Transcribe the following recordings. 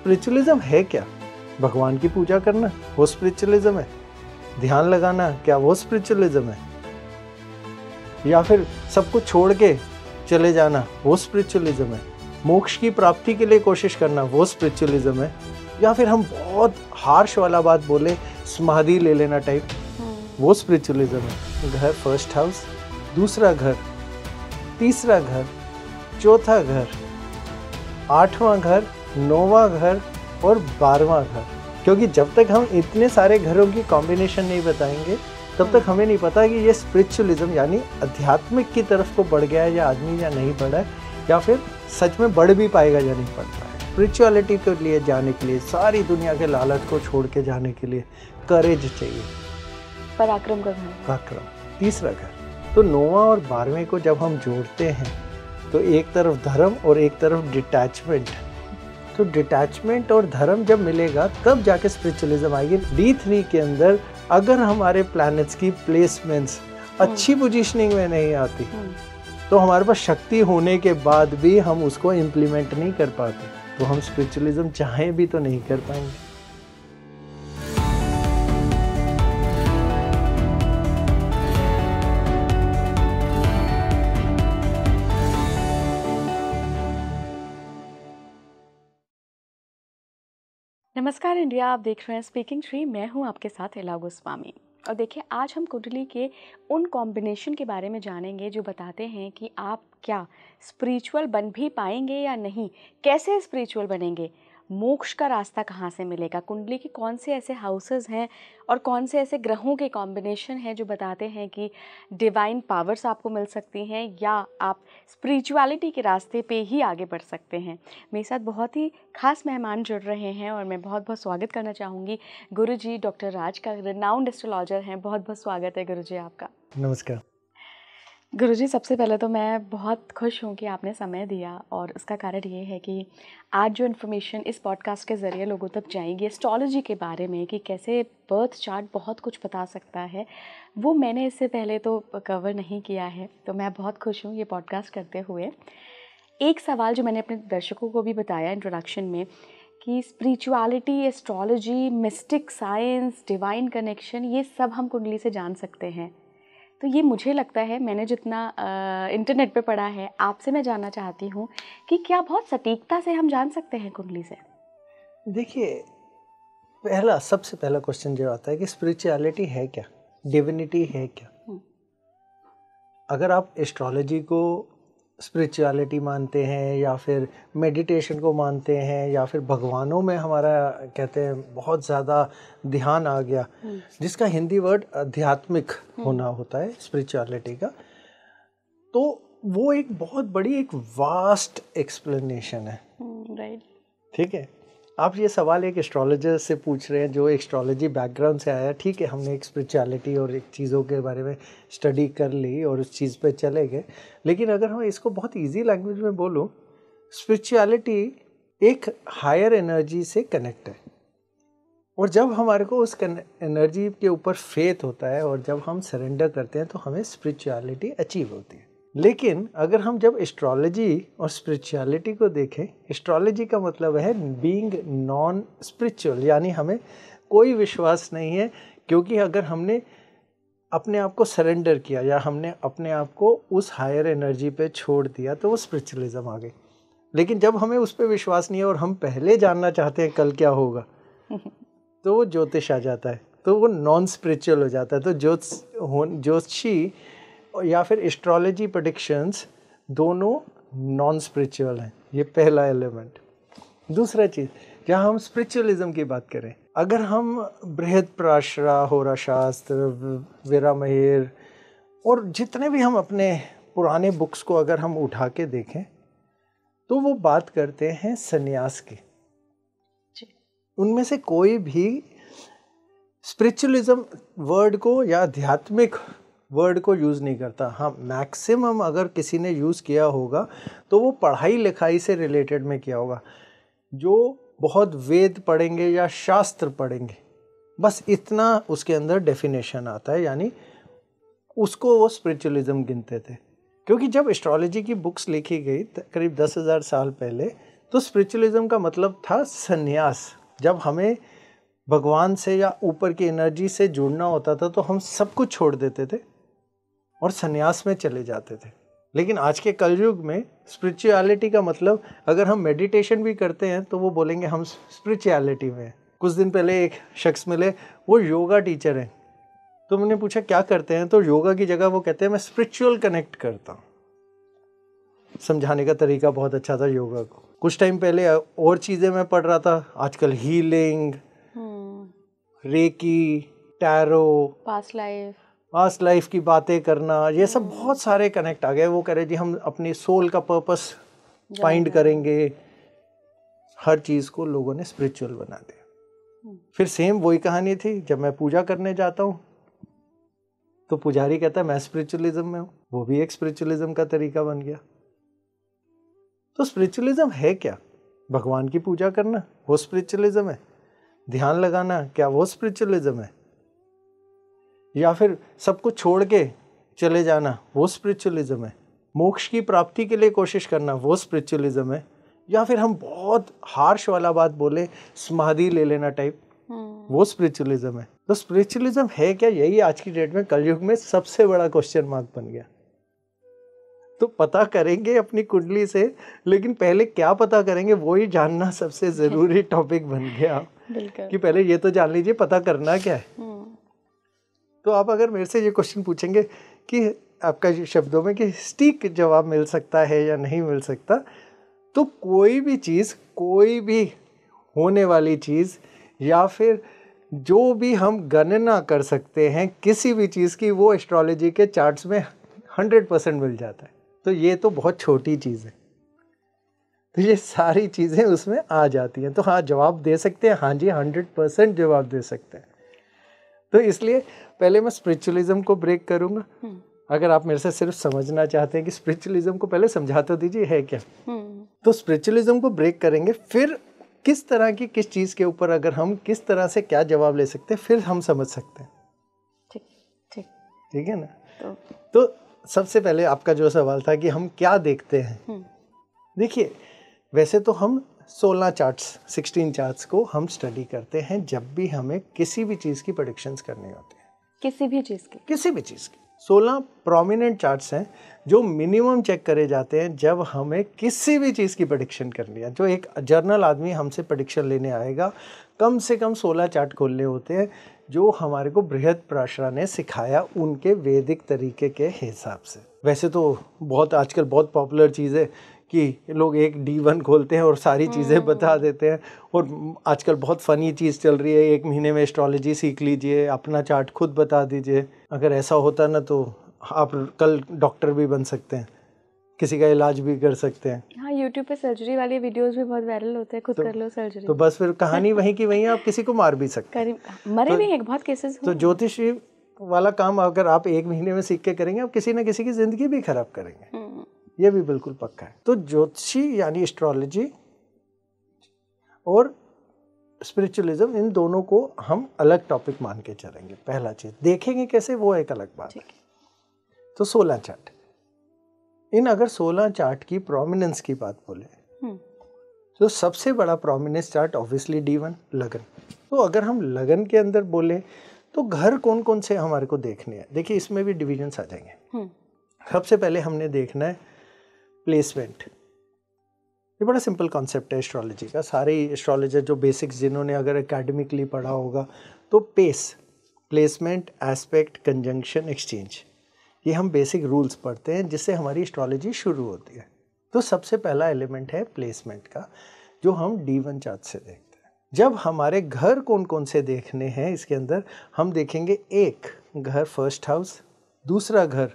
Spiritualism है क्या? भगवान की पूजा करना वो स्पिरिचुअलिज्म है? ध्यान लगाना क्या वो स्पिरिचुअलिज्म है? या फिर सब कुछ छोड़ के चले जाना वो स्पिरिचुअलिज्म है? मोक्ष की प्राप्ति के लिए कोशिश करना वो स्पिरिचुअलिज्म है? या फिर हम बहुत हार्श वाला बात बोले, समाधि ले लेना टाइप, वो स्पिरिचुअलिज्म है? घर फर्स्ट हाउस, दूसरा घर, तीसरा घर, चौथा घर, 8वां घर, 9वां घर और 12वां घर। क्योंकि जब तक हम इतने सारे घरों की कॉम्बिनेशन नहीं बताएंगे तब तक हमें नहीं पता कि ये स्पिरिचुअलिज्म यानी आध्यात्मिक की तरफ को बढ़ गया है या आदमी या नहीं बढ़ा है, या फिर सच में बढ़ भी पाएगा या नहीं बढ़ पाएगा। स्पिरिचुअलिटी के लिए जाने के लिए, सारी दुनिया के लालच को छोड़ के जाने के लिए करेज चाहिए, पराक्रम का घर, पराक्रम। तीसरा घर। तो 9वां और 12वें को जब हम जोड़ते हैं तो एक तरफ धर्म और एक तरफ डिटैचमेंट। तो डिटैचमेंट और धर्म जब मिलेगा तब जाके स्पिरिचुअलिज्म आएगी। D3 के अंदर अगर हमारे प्लैनेट्स की प्लेसमेंट्स अच्छी पोजीशनिंग में नहीं आती तो हमारे पास शक्ति होने के बाद भी हम उसको इम्प्लीमेंट नहीं कर पाते, तो हम स्पिरिचुअलिज्म चाहें भी तो नहीं कर पाएंगे। नमस्कार इंडिया, आप देख रहे हैं स्पीकिंग ट्री। मैं हूं आपके साथ इला गोस्वामी। और देखिए, आज हम कुंडली के उन कॉम्बिनेशन के बारे में जानेंगे जो बताते हैं कि आप क्या स्पिरिचुअल बन भी पाएंगे या नहीं, कैसे स्पिरिचुअल बनेंगे, मोक्ष का रास्ता कहाँ से मिलेगा, कुंडली के कौन से ऐसे हाउसेस हैं और कौन से ऐसे ग्रहों के कॉम्बिनेशन हैं जो बताते हैं कि डिवाइन पावर्स आपको मिल सकती हैं या आप स्पिरिचुअलिटी के रास्ते पे ही आगे बढ़ सकते हैं। मेरे साथ बहुत ही खास मेहमान जुड़ रहे हैं और मैं बहुत बहुत स्वागत करना चाहूँगी गुरुजी डॉक्टर राज का। रिनाउंड एस्ट्रोलॉजर हैं, बहुत बहुत स्वागत है गुरुजी आपका। नमस्कार गुरुजी। सबसे पहले तो मैं बहुत खुश हूँ कि आपने समय दिया, और उसका कारण ये है कि आज जो इन्फॉर्मेशन इस पॉडकास्ट के ज़रिए लोगों तक जाएगी एस्ट्रोलॉजी के बारे में कि कैसे बर्थ चार्ट बहुत कुछ बता सकता है, वो मैंने इससे पहले तो कवर नहीं किया है। तो मैं बहुत खुश हूँ ये पॉडकास्ट करते हुए। एक सवाल जो मैंने अपने दर्शकों को भी बताया इंट्रोडक्शन में कि spirituality, astrology, mistake science, divine connection, ये सब हम कुंडली से जान सकते हैं। तो ये मुझे लगता है, मैंने जितना इंटरनेट पे पढ़ा है, आपसे मैं जानना चाहती हूँ कि क्या बहुत सटीकता से हम जान सकते हैं कुंडली से? देखिए, सबसे पहला क्वेश्चन जो आता है कि स्पिरिचुअलिटी है क्या, डिविनिटी है क्या। अगर आप एस्ट्रोलॉजी को स्पिरिचुअलिटी मानते हैं या फिर मेडिटेशन को मानते हैं या फिर भगवानों में हमारा कहते हैं बहुत ज़्यादा ध्यान आ गया, जिसका हिंदी वर्ड आध्यात्मिक होना होता है स्पिरिचुअलिटी का, तो वो एक बहुत बड़ी एक वास्ट एक्सप्लेनेशन है। राइट। ठीक है, आप ये सवाल एक एस्ट्रोलॉजर से पूछ रहे हैं जो एस्ट्रोलॉजी बैकग्राउंड से आया। ठीक है, हमने एक स्पिरिचुअलिटी और एक चीज़ों के बारे में स्टडी कर ली और उस चीज़ पे चले गए, लेकिन अगर हम इसको बहुत इजी लैंग्वेज में बोलूँ, स्पिरिचुअलिटी एक हायर एनर्जी से कनेक्ट है, और जब हमारे को उस एनर्जी के ऊपर फेथ होता है और जब हम सरेंडर करते हैं तो हमें स्पिरिचुअलिटी अचीव होती है। लेकिन अगर हम जब एस्ट्रोलॉजी और स्पिरिचुअलिटी को देखें, एस्ट्रोलॉजी का मतलब है बीइंग नॉन स्पिरिचुअल, यानी हमें कोई विश्वास नहीं है, क्योंकि अगर हमने अपने आप को सरेंडर किया या हमने अपने आप को उस हायर एनर्जी पे छोड़ दिया तो वो स्पिरिचुअलिज्म आ गई। लेकिन जब हमें उस पर विश्वास नहीं है और हम पहले जानना चाहते हैं कल क्या होगा, तो वो ज्योतिष आ जाता है, तो वो नॉन स्पिरिचुअल हो जाता है। तो ज्योतिषी या फिर एस्ट्रोलॉजी प्रेडिक्शंस दोनों नॉन स्पिरिचुअल हैं, ये पहला एलिमेंट। दूसरा चीज़, जहाँ हम स्पिरिचुअलिज्म की बात करें, अगर हम बृहदपराशर, होरा शास्त्र, वीरामहेर और जितने भी हम अपने पुराने बुक्स को अगर हम उठा के देखें तो वो बात करते हैं संन्यास की। उनमें से कोई भी स्पिरिचुअलिज्म वर्ड को या आध्यात्मिक वर्ड को यूज़ नहीं करता। हाँ, मैक्सिमम अगर किसी ने यूज़ किया होगा तो वो पढ़ाई लिखाई से रिलेटेड में किया होगा, जो बहुत वेद पढ़ेंगे या शास्त्र पढ़ेंगे, बस इतना उसके अंदर डेफिनेशन आता है, यानी उसको वो स्पिरिचुअलिज्म गिनते थे। क्योंकि जब एस्ट्रोलॉजी की बुक्स लिखी गई करीब 10,000 साल पहले, तो स्पिरिचुअलिज्म का मतलब था संन्यास। जब हमें भगवान से या ऊपर की एनर्जी से जुड़ना होता था तो हम सब कुछ छोड़ देते थे और संन्यास में चले जाते थे। लेकिन आज के कलयुग में स्पिरिचुअलिटी का मतलब, अगर हम मेडिटेशन भी करते हैं तो वो बोलेंगे हम स्पिरिचुअलिटी में हैं। कुछ दिन पहले एक शख्स मिले, वो योगा टीचर हैं, तो मैंने पूछा क्या करते हैं, तो योगा की जगह वो कहते हैं मैं स्पिरिचुअल कनेक्ट करता हूँ। समझाने का तरीका बहुत अच्छा था योगा को। कुछ टाइम पहले और चीज़ें मैं पढ़ रहा था, आजकल healing, reiki, tarot, past life की बातें करना, ये सब बहुत सारे कनेक्ट आ गए। वो कह रहे जी हम अपनी सोल का पर्पस फाइंड करेंगे। हर चीज़ को लोगों ने स्पिरिचुअल बना दिया। फिर सेम वही कहानी थी, जब मैं पूजा करने जाता हूँ तो पुजारी कहता है मैं स्पिरिचुअलिज्म में हूँ, वो भी एक स्पिरिचुअलिज्म का तरीका बन गया। तो स्पिरिचुअलिज्म है क्या? भगवान की पूजा करना वो स्पिरिचुअलिज्म है, ध्यान लगाना क्या वो स्पिरिचुअलिज्म है, या फिर सब कुछ छोड़ के चले जाना वो स्पिरिचुअलिज्म है, मोक्ष की प्राप्ति के लिए कोशिश करना वो स्पिरिचुअलिज्म है, या फिर हम बहुत हार्श वाला बात बोले समाधि ले लेना टाइप, वो स्पिरिचुअलिज्म है। तो स्पिरिचुअलिज्म है क्या? यही आज की डेट में कलयुग में सबसे बड़ा क्वेश्चन मार्क बन गया। तो पता करेंगे अपनी कुंडली से, लेकिन पहले क्या पता करेंगे वो ही जानना सबसे जरूरी टॉपिक बन गया कि पहले ये तो जान लीजिए पता करना क्या है। तो आप अगर मेरे से ये क्वेश्चन पूछेंगे कि आपका शब्दों में कि सटीक जवाब मिल सकता है या नहीं मिल सकता, तो कोई भी चीज़, कोई भी होने वाली चीज़, या फिर जो भी हम गणना कर सकते हैं किसी भी चीज़ की, वो एस्ट्रोलॉजी के चार्ट्स में 100% मिल जाता है। तो ये तो बहुत छोटी चीज़ है, तो ये सारी चीज़ें उसमें आ जाती हैं। तो हाँ, जवाब दे सकते हैं, हाँ जी 100% जवाब दे सकते हैं। तो इसलिए पहले मैं स्पिरिचुअलिज्म को ब्रेक करूँगा। अगर आप मेरे से सिर्फ समझना चाहते हैं कि स्पिरिचुअलिज्म को पहले समझा तो दीजिए है क्या, तो स्पिरिचुअलिज्म को ब्रेक करेंगे, फिर किस तरह की किस चीज़ के ऊपर अगर हम किस तरह से क्या जवाब ले सकते हैं, फिर हम समझ सकते हैं। ठीक है ना। तो सबसे पहले आपका जो सवाल था कि हम क्या देखते हैं, देखिए वैसे तो हम 16 चार्ट्स, 16 चार्ट्स को हम स्टडी करते हैं जब भी हमें किसी भी चीज़ की प्रेडिक्शंस करनी होती है। किसी भी चीज़ की 16 प्रोमिनेंट चार्ट्स हैं जो मिनिमम चेक करे जाते हैं जब हमें किसी भी चीज़ की प्रेडिक्शन करनी है। जो एक जर्नल आदमी हमसे प्रेडिक्शन लेने आएगा, कम से कम 16 चार्ट खोलने होते हैं जो हमारे को बृहस्पति ने सिखाया उनके वैदिक तरीके के हिसाब से। वैसे तो बहुत आजकल बहुत पॉपुलर चीज़ है कि लोग एक D1 खोलते हैं और सारी चीज़ें बता देते हैं, और आजकल बहुत फ़नी चीज़ चल रही है, 1 महीने में एस्ट्रोलॉजी सीख लीजिए, अपना चार्ट खुद बता दीजिए। अगर ऐसा होता ना तो आप कल डॉक्टर भी बन सकते हैं, किसी का इलाज भी कर सकते हैं। हाँ, यूट्यूब पे सर्जरी वाले वीडियोस भी बहुत वायरल होते हैं, खुद कर लो सर्जरी। तो बस फिर कहानी वहीं की वहीं, आप किसी को मार भी सकते हैं, मरे भी हैं बहुत केसेस। तो ज्योतिष वाला काम अगर आप 1 महीने में सीख के करेंगे, आप किसी न किसी की ज़िंदगी भी खराब करेंगे, ये भी बिल्कुल पक्का है। तो ज्योतिषी यानी एस्ट्रोलॉजी और स्पिरिचुअलिज्म, इन दोनों को हम अलग टॉपिक मान के चलेंगे। पहला चीज़ देखेंगे कैसे, वो एक अलग बात है। तो 16 चार्ट, इन अगर 16 चार्ट की प्रोमिनेंस की बात बोले तो सबसे बड़ा प्रोमिनेंस चार्ट ऑब्वियसली D1 लगन। तो अगर हम लगन के अंदर बोले तो घर कौन कौन से हमारे को देखने हैं, देखिए इसमें भी डिविजन्स आ जाएंगे। सबसे पहले हमने देखना है प्लेसमेंट। ये बड़ा सिंपल कॉन्सेप्ट है एस्ट्रोलॉजी का। सारे एस्ट्रोलॉजर जो बेसिक्स जिन्होंने अगर एकेडमिकली पढ़ा होगा तो प्लेसमेंट, एस्पेक्ट, कंजंक्शन, एक्सचेंज, ये हम बेसिक रूल्स पढ़ते हैं जिससे हमारी एस्ट्रोलॉजी शुरू होती है। तो सबसे पहला एलिमेंट है प्लेसमेंट का, जो हम D1 चार्ट से देखते हैं। जब हमारे घर कौन कौन से देखने हैं, इसके अंदर हम देखेंगे एक घर फर्स्ट हाउस, दूसरा घर,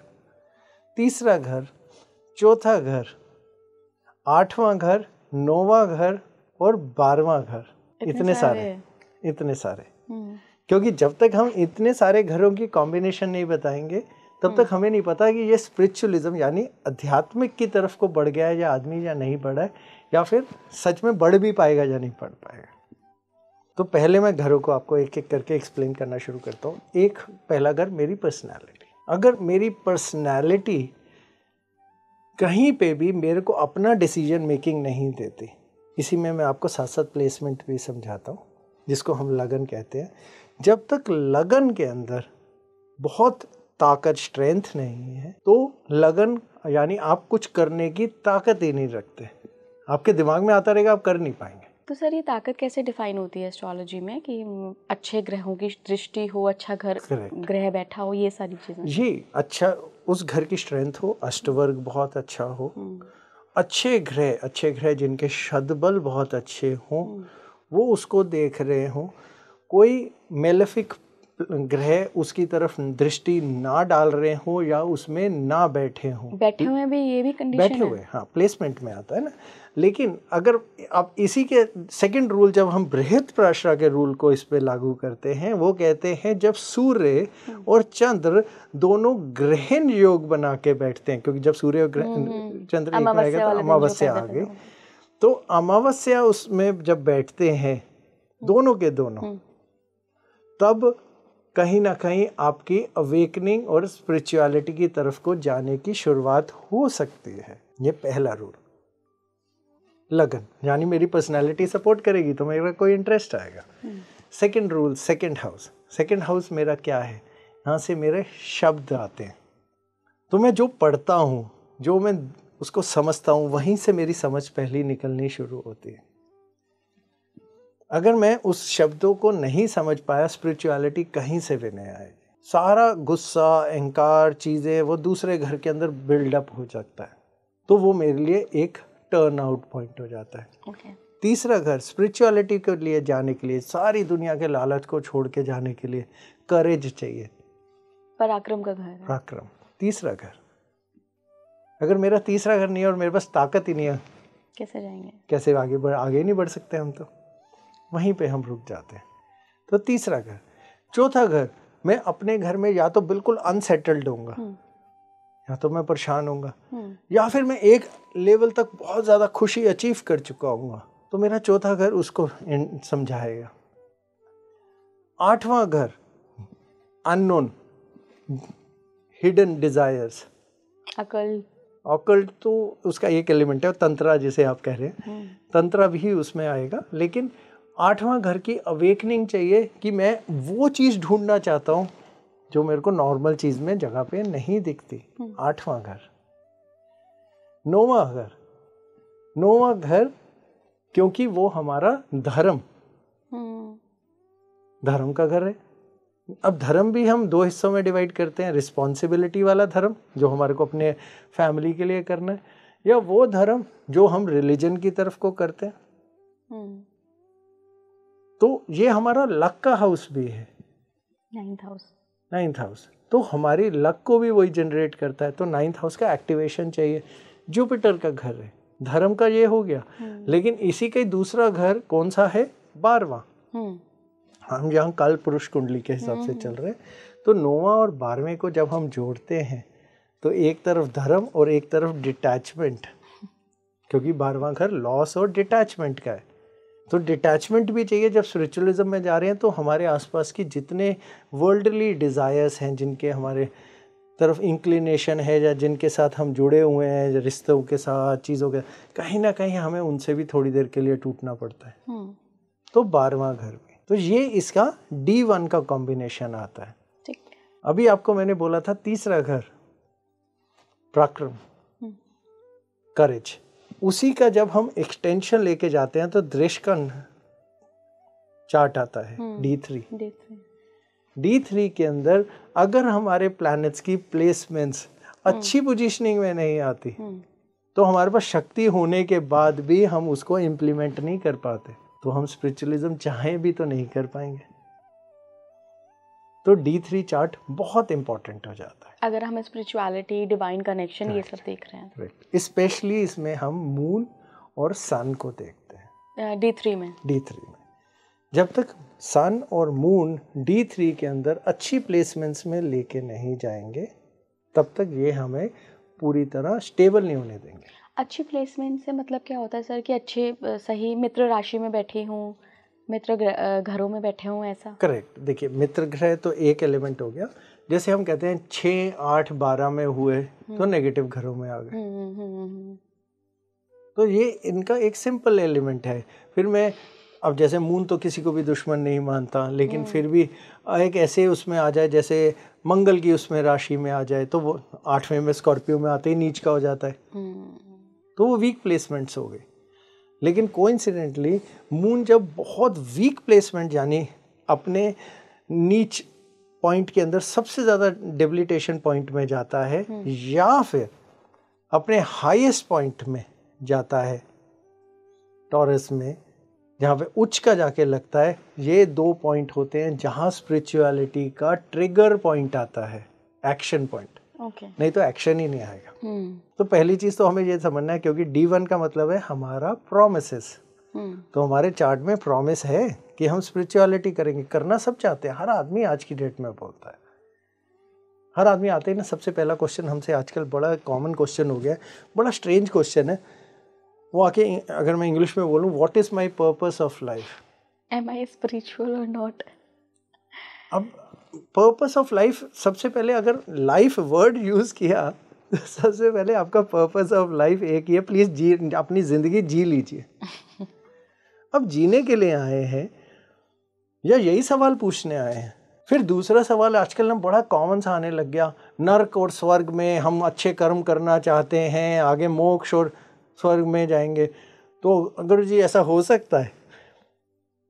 तीसरा घर, चौथा घर, 8वां घर, 9वां घर और 12वां घर। इतने सारे क्योंकि जब तक हम इतने सारे घरों की कॉम्बिनेशन नहीं बताएंगे तब तक हमें नहीं पता कि ये स्पिरिचुअलिज्म यानी आध्यात्मिक की तरफ को बढ़ गया है या आदमी या नहीं बढ़ा है, या फिर सच में बढ़ भी पाएगा या नहीं बढ़ पाएगा। तो पहले मैं घरों को आपको एक एक करके एक्सप्लेन करना शुरू करता हूँ। एक पहला घर मेरी पर्सनैलिटी। अगर मेरी पर्सनैलिटी कहीं पे भी मेरे को अपना डिसीजन मेकिंग नहीं देती इसी में मैं आपको साथ साथ प्लेसमेंट भी समझाता हूँ, जिसको हम लगन कहते हैं। जब तक लगन के अंदर बहुत ताकत, स्ट्रेंथ नहीं है, तो लगन यानी आप कुछ करने की ताकत ही नहीं रखते। आपके दिमाग में आता रहेगा, आप कर नहीं पाएंगे। तो सर ये ताकत कैसे डिफाइन होती है एस्ट्रोलॉजी में कि अच्छे ग्रहों की दृष्टि हो, अच्छा घर ग्रह बैठा हो, ये सारी चीजें? जी, अच्छा उस घर की स्ट्रेंथ हो, अष्टवर्ग बहुत अच्छा हो, अच्छे ग्रह जिनके शतबल बहुत अच्छे हों, वो उसको देख रहे हों, कोई मेलेफिक ग्रह उसकी तरफ दृष्टि ना डाल रहे हो या उसमें ना बैठे हों। बैठे हुए भी ये भी कंडीशन बैठे हुए, हाँ, प्लेसमेंट में आता है ना। लेकिन अगर आप इसी के सेकंड रूल, जब हम बृहस्पति के रूल को इस पे लागू करते हैं, वो कहते हैं जब सूर्य और चंद्र दोनों ग्रहण योग बना के बैठते हैं, क्योंकि जब सूर्य और चंद्र एक में आएगा तो अमावस्या आ गई, तो अमावस्या उसमें जब बैठते हैं दोनों के दोनों, तब कहीं ना कहीं आपकी अवेकनिंग और स्पिरिचुअलिटी की तरफ को जाने की शुरुआत हो सकती है। ये पहला रूल। लगन यानी मेरी पर्सनालिटी सपोर्ट करेगी तो मेरा कोई इंटरेस्ट आएगा। Second rule, second house. Second house मेरा क्या है? यहाँ से मेरे शब्द आते हैं, तो मैं जो पढ़ता हूँ, जो मैं उसको समझता हूँ, वहीं से मेरी समझ पहली निकलनी शुरू होती है। अगर मैं उस शब्दों को नहीं समझ पाया, स्पिरिचुअलिटी कहीं से भी नहीं आएगी। सारा गुस्सा, अहंकार, चीज़ें वो दूसरे घर के अंदर बिल्डअप हो जाता है, तो वो मेरे लिए एक टर्न आउट पॉइंट हो जाता है। तीसरा घर, स्पिरिचुअलिटी के लिए जाने के लिए, सारी दुनिया के लालच को छोड़ के जाने के लिए करेज चाहिए, पराक्रम का घर है। पराक्रम। तीसरा घर, अगर मेरा तीसरा घर नहीं है और मेरे पास ताकत ही नहीं है, कैसे जाएंगे? कैसे आगे नहीं बढ़ सकते हम, तो वहीं पे हम रुक जाते हैं। तो तीसरा घर। चौथा घर, मैं अपने घर में या तो बिल्कुल अनसेटल्ड होऊंगा, या तो मैं परेशान होऊंगा, या फिर मैं एक लेवल तक बहुत ज़्यादा खुशी अचीव कर चुका हूँगा, तो मेरा चौथा घर उसको समझाएगा। आठवां घर, अननोन, हिडन डिजायर्स, अकल्ट तो उसका एक एलिमेंट है, तंत्रा जिसे आप कह रहे हैं, तंत्रा भी उसमें आएगा। लेकिन आठवां घर की अवेकनिंग चाहिए कि मैं वो चीज़ ढूंढना चाहता हूँ जो मेरे को नॉर्मल चीज़ में जगह पे नहीं दिखती। आठवां घर। नौवां घर क्योंकि वो हमारा धर्म का घर है। अब धर्म भी हम दो हिस्सों में डिवाइड करते हैं, रिस्पॉन्सिबिलिटी वाला धर्म जो हमारे को अपने फैमिली के लिए करना है, या वो धर्म जो हम रिलीजन की तरफ को करते हैं। तो ये हमारा लक का हाउस भी है, नाइन्थ हाउस। तो हमारी लक को भी वही जनरेट करता है, तो नाइन्थ हाउस का एक्टिवेशन चाहिए। जुपिटर का घर है, धर्म का ये हो गया। लेकिन इसी का दूसरा घर कौन सा है? 12वां। हम यहाँ काल पुरुष कुंडली के हिसाब से चल रहे हैं, तो 9वां और 12वें को जब हम जोड़ते हैं तो एक तरफ धर्म और एक तरफ डिटैचमेंट, क्योंकि 12वां घर लॉस और डिटैचमेंट का है। तो डिटैचमेंट भी चाहिए। जब स्पिरिचुअलिज्म में जा रहे हैं तो हमारे आसपास की जितने वर्ल्डली डिज़ायर्स हैं, जिनके हमारे तरफ इंक्लिनेशन है, या जिनके साथ हम जुड़े हुए हैं, रिश्तों के साथ, चीज़ों के, कहीं ना कहीं हमें उनसे भी थोड़ी देर के लिए टूटना पड़ता है। तो 12वां घर में, तो ये इसका D1 का कॉम्बिनेशन आता है। अभी आपको मैंने बोला था तीसरा घर पराक्रम, करेज, उसी का जब हम एक्सटेंशन लेके जाते हैं तो दृश्य का चार्ट आता है D3। D3 के अंदर अगर हमारे प्लैनेट्स की प्लेसमेंट्स अच्छी पोजीशनिंग में नहीं आती तो हमारे पास शक्ति होने के बाद भी हम उसको इम्प्लीमेंट नहीं कर पाते, तो हम स्पिरिचुअलिज्म चाहें भी तो नहीं कर पाएंगे। तो D3 चार्ट बहुत इंपॉर्टेंट हो जाता है अगर हम स्पिरिचुअलिटी, डिवाइन कनेक्शन ये सब देख रहे हैं। स्पेशली इसमें हम मून और सन को देखते हैं D3 में। जब तक सन और मून D3 के अंदर अच्छी प्लेसमेंट्स में लेके नहीं जाएंगे तब तक ये हमें पूरी तरह स्टेबल नहीं होने देंगे। अच्छी प्लेसमेंट से मतलब क्या होता है सर कि अच्छे सही मित्र राशि में बैठी हूँ, मित्र घरों में बैठे हूँ, ऐसा? करेक्ट। देखिए, मित्र ग्रह तो एक एलिमेंट हो गया। जैसे हम कहते हैं 6, 8, 12 में हुए तो नेगेटिव घरों में आ गए। तो ये इनका एक सिंपल एलिमेंट है। फिर मैं अब जैसे मून तो किसी को भी दुश्मन नहीं मानता, लेकिन फिर भी एक ऐसे उसमें आ जाए जैसे मंगल की उसमें राशि में आ जाए तो वो 8वें में स्कॉर्पियो में आते ही नीच का हो जाता है, तो वो वीक प्लेसमेंट्स हो गए। लेकिन कोइंसिडेंटली मून जब बहुत वीक प्लेसमेंट यानी अपने नीच पॉइंट के अंदर सबसे ज़्यादा डेबिलिटेशन पॉइंट में जाता है या फिर अपने हाईएस्ट पॉइंट में जाता है टॉरस में, जहाँ पे उच्च का जाके लगता है, ये 2 पॉइंट होते हैं जहाँ स्पिरिचुअलिटी का ट्रिगर पॉइंट आता है, एक्शन पॉइंट। नहीं तो एक्शन ही नहीं आएगा। तो पहली चीज़ तो हमें ये समझना है, क्योंकि D1 का मतलब है हमारा प्रोमिसेस। तो हमारे चार्ट में प्रॉमिस है कि हम स्पिरिचुअलिटी करेंगे, करना सब चाहते हैं। हर आदमी आज की डेट में बोलता है, हर आदमी आते ही ना सबसे पहला क्वेश्चन हमसे आजकल बड़ा कॉमन क्वेश्चन हो गया है, बड़ा स्ट्रेंज क्वेश्चन है वो आके, अगर मैं इंग्लिश में बोलूँ, what is my purpose of life, am I spiritual और नॉट। अब पर्पस ऑफ लाइफ, सबसे पहले अगर लाइफ वर्ड यूज किया तो सबसे पहले आपका पर्पस ऑफ लाइफ एक ही है, प्लीज जी अपनी जिंदगी जी लीजिए। अब जीने के लिए आए हैं या यही सवाल पूछने आए हैं? फिर दूसरा सवाल आजकल ना बड़ा कॉमन सा आने लग गया, नर्क और स्वर्ग में हम अच्छे कर्म करना चाहते हैं, आगे मोक्ष और स्वर्ग में जाएंगे, तो अगर जी ऐसा हो सकता है?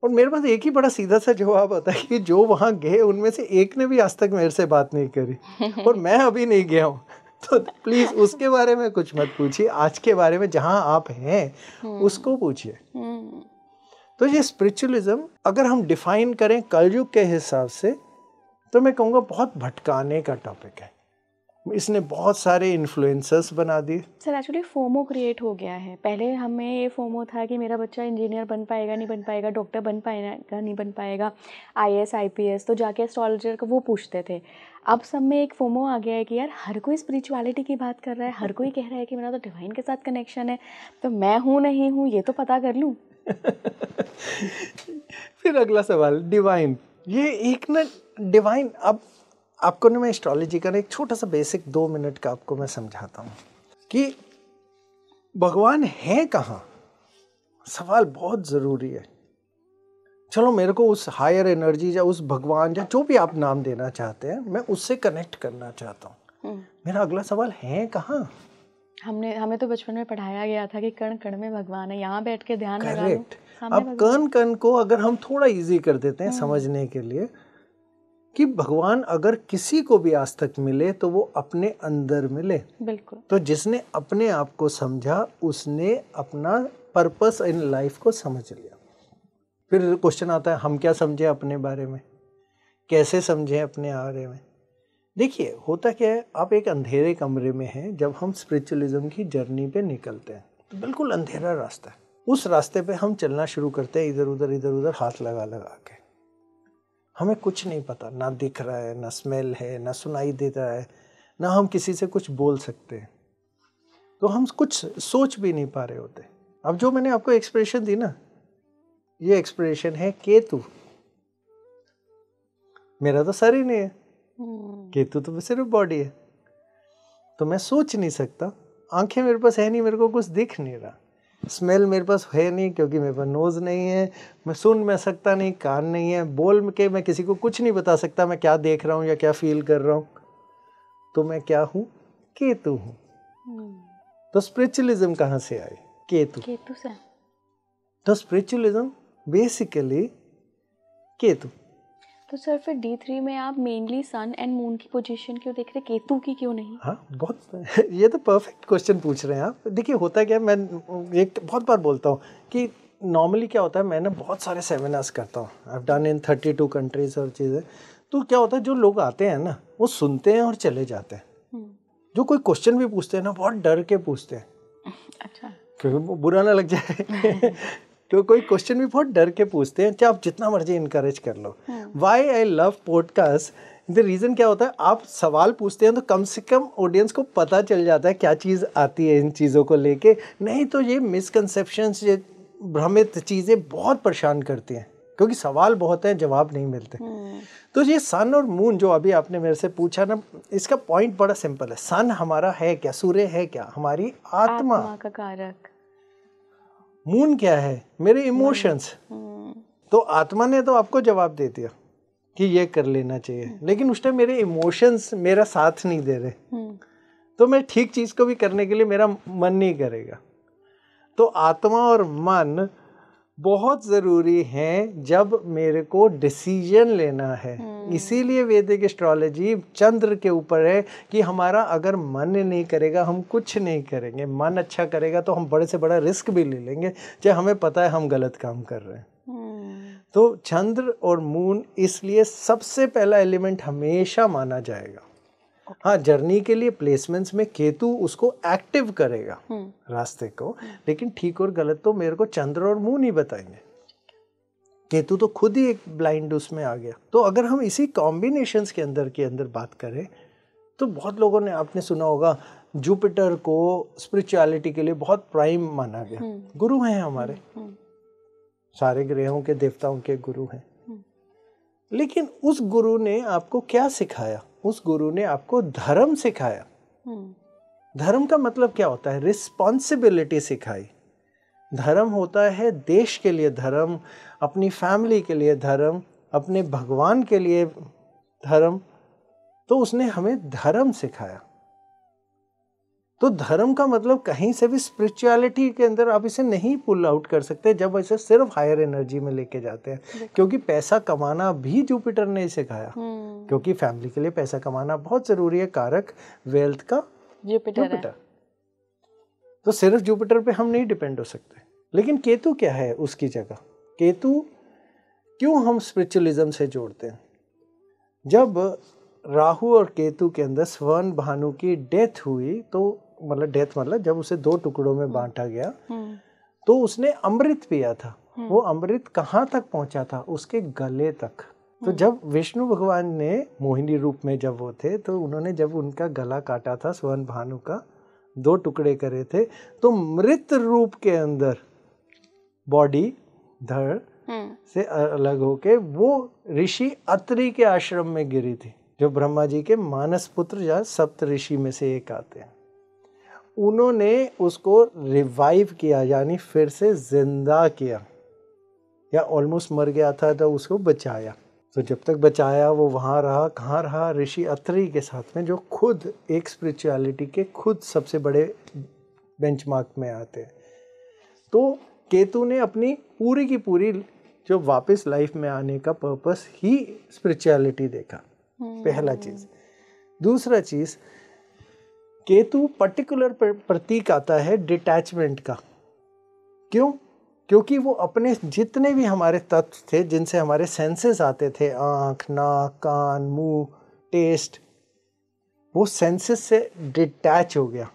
और मेरे पास एक ही बड़ा सीधा सा जवाब आता है कि जो वहाँ गए उनमें से एक ने भी आज तक मेरे से बात नहीं करी और मैं अभी नहीं गया हूँ, तो प्लीज उसके बारे में कुछ मत पूछिए, आज के बारे में जहाँ आप हैं उसको पूछिए। तो ये स्पिरिचुअलिज्म अगर हम डिफाइन करें कलयुग के हिसाब से, तो मैं कहूँगा बहुत भटकाने का टॉपिक है। इसने बहुत सारे इन्फ्लुएंसर्स बना दिए। सर एक्चुअली फोमो क्रिएट हो गया है। पहले हमें ये फोमो था कि मेरा बच्चा इंजीनियर बन पाएगा नहीं बन पाएगा, डॉक्टर बन पाएगा नहीं बन पाएगा, IAS IPS, तो जाके एस्ट्रोलॉजर को वो पूछते थे। अब सब में एक फोमो आ गया है कि यार हर कोई स्पिरिचुअलिटी की बात कर रहा है, हर कोई कह रहा है कि मेरा तो डिवाइन के साथ कनेक्शन है, तो मैं हूँ नहीं हूँ ये तो पता कर लूँ। फिर अगला सवाल, डिवाइन, ये एक ना डिवाइन, अब आपको ना मैं एस्ट्रोलॉजी का एक छोटा सा बेसिक 2 मिनट का आपको मैं समझाता हूँ कि भगवान है कहाँ। सवाल बहुत ज़रूरी है। चलो मेरे को उस हायर एनर्जी या उस भगवान या जो भी आप नाम देना चाहते हैं, मैं उससे कनेक्ट करना चाहता हूँ। मेरा अगला सवाल है कहाँ। हमें तो बचपन में पढ़ाया गया था कि कण कण में भगवान है, यहाँ बैठ के ध्यान लगा लो। अब कण कण को अगर हम थोड़ा इजी कर देते हैं समझने के लिए, कि भगवान अगर किसी को भी आज तक मिले तो वो अपने अंदर मिले। बिल्कुल। तो जिसने अपने आप को समझा उसने अपना पर्पस इन लाइफ को समझ लिया। फिर क्वेश्चन आता है हम क्या समझे अपने बारे में, कैसे समझे अपने बारे में। देखिए होता क्या है, आप एक अंधेरे कमरे में हैं जब हम स्पिरिचुअलिज्म की जर्नी पे निकलते हैं, तो बिल्कुल अंधेरा रास्ता है। उस रास्ते पे हम चलना शुरू करते हैं इधर उधर हाथ लगा लगा के। हमें कुछ नहीं पता, ना दिख रहा है, ना स्मेल है, ना सुनाई देता है, ना हम किसी से कुछ बोल सकते हैं, तो हम कुछ सोच भी नहीं पा रहे होते। अब जो मैंने आपको एक्सप्रेशन दी ना, ये एक्सप्रेशन है केतु। मेरा तो सर ही नहीं है, केतु तो सिर्फ बॉडी है, तो मैं सोच नहीं सकता। आंखें मेरे पास है नहीं, मेरे को कुछ दिख नहीं रहा। स्मेल मेरे पास है नहीं क्योंकि मेरे पास नोज़ नहीं है। मैं सुन मैं सकता नहीं, कान नहीं है। बोल के मैं किसी को कुछ नहीं बता सकता मैं क्या देख रहा हूँ या क्या फील कर रहा हूँ। तो मैं क्या हूँ? केतु हूँ। तो स्पिरिचुअलिज्म कहाँ से आई? केतु से। तो स्पिरिचुअलिज्म बेसिकली केतु। तो सर फिर D3 में आप मेनली सन एंड मून की पोजीशन क्यों देख रहे, केतु की क्यों नहीं? हाँ, बहुत ये तो परफेक्ट क्वेश्चन पूछ रहे हैं आप। देखिए होता क्या है, मैं एक बहुत बार बोलता हूँ कि नॉर्मली क्या होता है, मैं ना बहुत सारे सेमिनार्स करता हूँ, I have done in 32 countries और चीज़ें। तो क्या होता है, जो लोग आते हैं ना वो सुनते हैं और चले जाते हैं। जो कोई क्वेश्चन भी पूछते हैं ना बहुत डर के पूछते हैं। अच्छा, क्योंकि बुरा ना लग जाए। तो कोई क्वेश्चन भी बहुत डर के पूछते हैं, चाहे आप जितना मर्जी इनकरेज कर लो। Why I love podcast, the reason क्या होता है, आप सवाल पूछते हैं तो कम से कम ऑडियंस को पता चल जाता है क्या चीज़ आती है इन चीज़ों को लेके। नहीं तो ये मिसकंसेप्शंस, ये भ्रमित चीज़ें बहुत परेशान करती हैं, क्योंकि सवाल बहुत हैं, जवाब नहीं मिलते। तो ये सन और मून जो अभी आपने मेरे से पूछा ना, इसका पॉइंट बड़ा सिंपल है। सन हमारा है क्या? सूर्य है क्या? हमारी आत्मा का कारक। मून क्या है? मेरे इमोशंस। तो आत्मा ने तो आपको जवाब दे दिया कि ये कर लेना चाहिए, लेकिन उस टाइम मेरे इमोशंस मेरा साथ नहीं दे रहे, तो मैं ठीक चीज को भी करने के लिए मेरा मन नहीं करेगा। तो आत्मा और मन बहुत जरूरी है जब मेरे को डिसीजन लेना है। इसीलिए वैदिक एस्ट्रोलॉजी चंद्र के ऊपर है कि हमारा अगर मन नहीं करेगा हम कुछ नहीं करेंगे। मन अच्छा करेगा तो हम बड़े से बड़ा रिस्क भी ले लेंगे, चाहे हमें पता है हम गलत काम कर रहे हैं। तो चंद्र और मून इसलिए सबसे पहला एलिमेंट हमेशा माना जाएगा। हाँ, जर्नी के लिए प्लेसमेंट्स में केतु उसको एक्टिव करेगा रास्ते को, लेकिन ठीक और गलत तो मेरे को चंद्र और मून ही बताएंगे। केतु तो खुद ही एक ब्लाइंड उसमें आ गया। तो अगर हम इसी कॉम्बिनेशंस के अंदर बात करें तो बहुत लोगों ने, आपने सुना होगा, जुपिटर को स्पिरिचुअलिटी के लिए बहुत प्राइम माना गया। गुरु हैं हमारे, सारे ग्रहों के देवताओं के गुरु हैं। लेकिन उस गुरु ने आपको क्या सिखाया? उस गुरु ने आपको धर्म सिखाया। धर्म का मतलब क्या होता है? रिस्पॉन्सिबिलिटी सिखाई। धर्म होता है देश के लिए धर्म, अपनी फैमिली के लिए धर्म, अपने भगवान के लिए धर्म। तो उसने हमें धर्म सिखाया। तो धर्म का मतलब कहीं से भी स्पिरिचुअलिटी के अंदर आप इसे नहीं पुल आउट कर सकते जब इसे सिर्फ हायर एनर्जी में लेके जाते हैं। क्योंकि पैसा कमाना भी जुपिटर ने सिखाया, क्योंकि फैमिली के लिए पैसा कमाना बहुत जरूरी है। कारक वेल्थ का जुपिटर। तो सिर्फ जुपिटर पे हम नहीं डिपेंड हो सकते। लेकिन केतु क्या है उसकी जगह? केतु क्यों हम स्पिरिचुअलिज्म से जोड़ते हैं? जब राहु और केतु के अंदर स्वर्ण भानु की डेथ हुई, तो मतलब जब उसे 2 टुकड़ों में बांटा गया तो उसने अमृत पिया था। वो अमृत कहाँ तक पहुंचा था? उसके गले तक। तो जब विष्णु भगवान ने मोहिनी रूप में जब वो थे, तो उन्होंने जब उनका गला काटा था, स्वर्ण भानु का 2 टुकड़े करे थे, तो मृत रूप के अंदर बॉडी धड़ से अलग होके वो ऋषि अत्रि के आश्रम में गिरी थी, जो ब्रह्मा जी के मानस पुत्र या सप्त ऋषि में से एक आते हैं। उन्होंने उसको रिवाइव किया, यानी फिर से जिंदा किया, या ऑलमोस्ट मर गया था तो उसको बचाया। तो जब तक बचाया वो वहाँ रहा। कहाँ रहा? ऋषि अत्रि के साथ में, जो खुद एक स्पिरिचुअलिटी के खुद सबसे बड़े बेंचमार्क में आते हैं। तो केतु ने अपनी पूरी की पूरी जो वापस लाइफ में आने का पर्पस ही स्पिरिचुअलिटी देखा, पहला चीज। दूसरा चीज, केतु पर्टिकुलर प्रतीक आता है डिटैचमेंट का। क्यों? क्योंकि वो अपने जितने भी हमारे तत्व थे, जिनसे हमारे सेंसेस आते थे, आँख, नाक, कान, मुंह, टेस्ट, वो सेंसेस से डिटैच हो गया।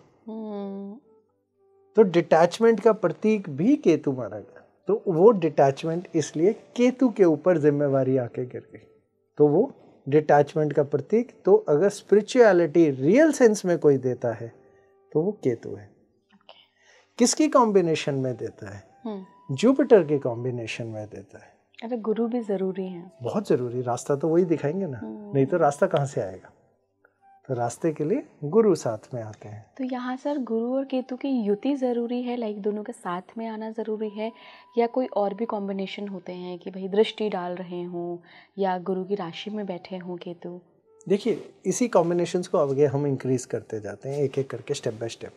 तो डिटैचमेंट का प्रतीक भी केतु माना गया। तो वो डिटैचमेंट इसलिए केतु के ऊपर जिम्मेवारी आके गिर गई। तो वो डिटैचमेंट का प्रतीक, तो अगर स्पिरिचुअलिटी रियल सेंस में कोई देता है तो वो केतु है। किसकी कॉम्बिनेशन में देता है? जुपिटर के कॉम्बिनेशन में देता है। अरे गुरु भी जरूरी है, बहुत जरूरी। रास्ता तो वही दिखाएंगे ना, नहीं तो रास्ता कहाँ से आएगा? तो रास्ते के लिए गुरु साथ में आते हैं। तो यहाँ सर गुरु और केतु की युति ज़रूरी है, लाइक दोनों के साथ में आना ज़रूरी है, या कोई और भी कॉम्बिनेशन होते हैं कि भाई दृष्टि डाल रहे हों या गुरु की राशि में बैठे हों केतु? देखिए, इसी कॉम्बिनेशंस को आगे हम इंक्रीज करते जाते हैं, एक एक करके, स्टेप बाय स्टेप।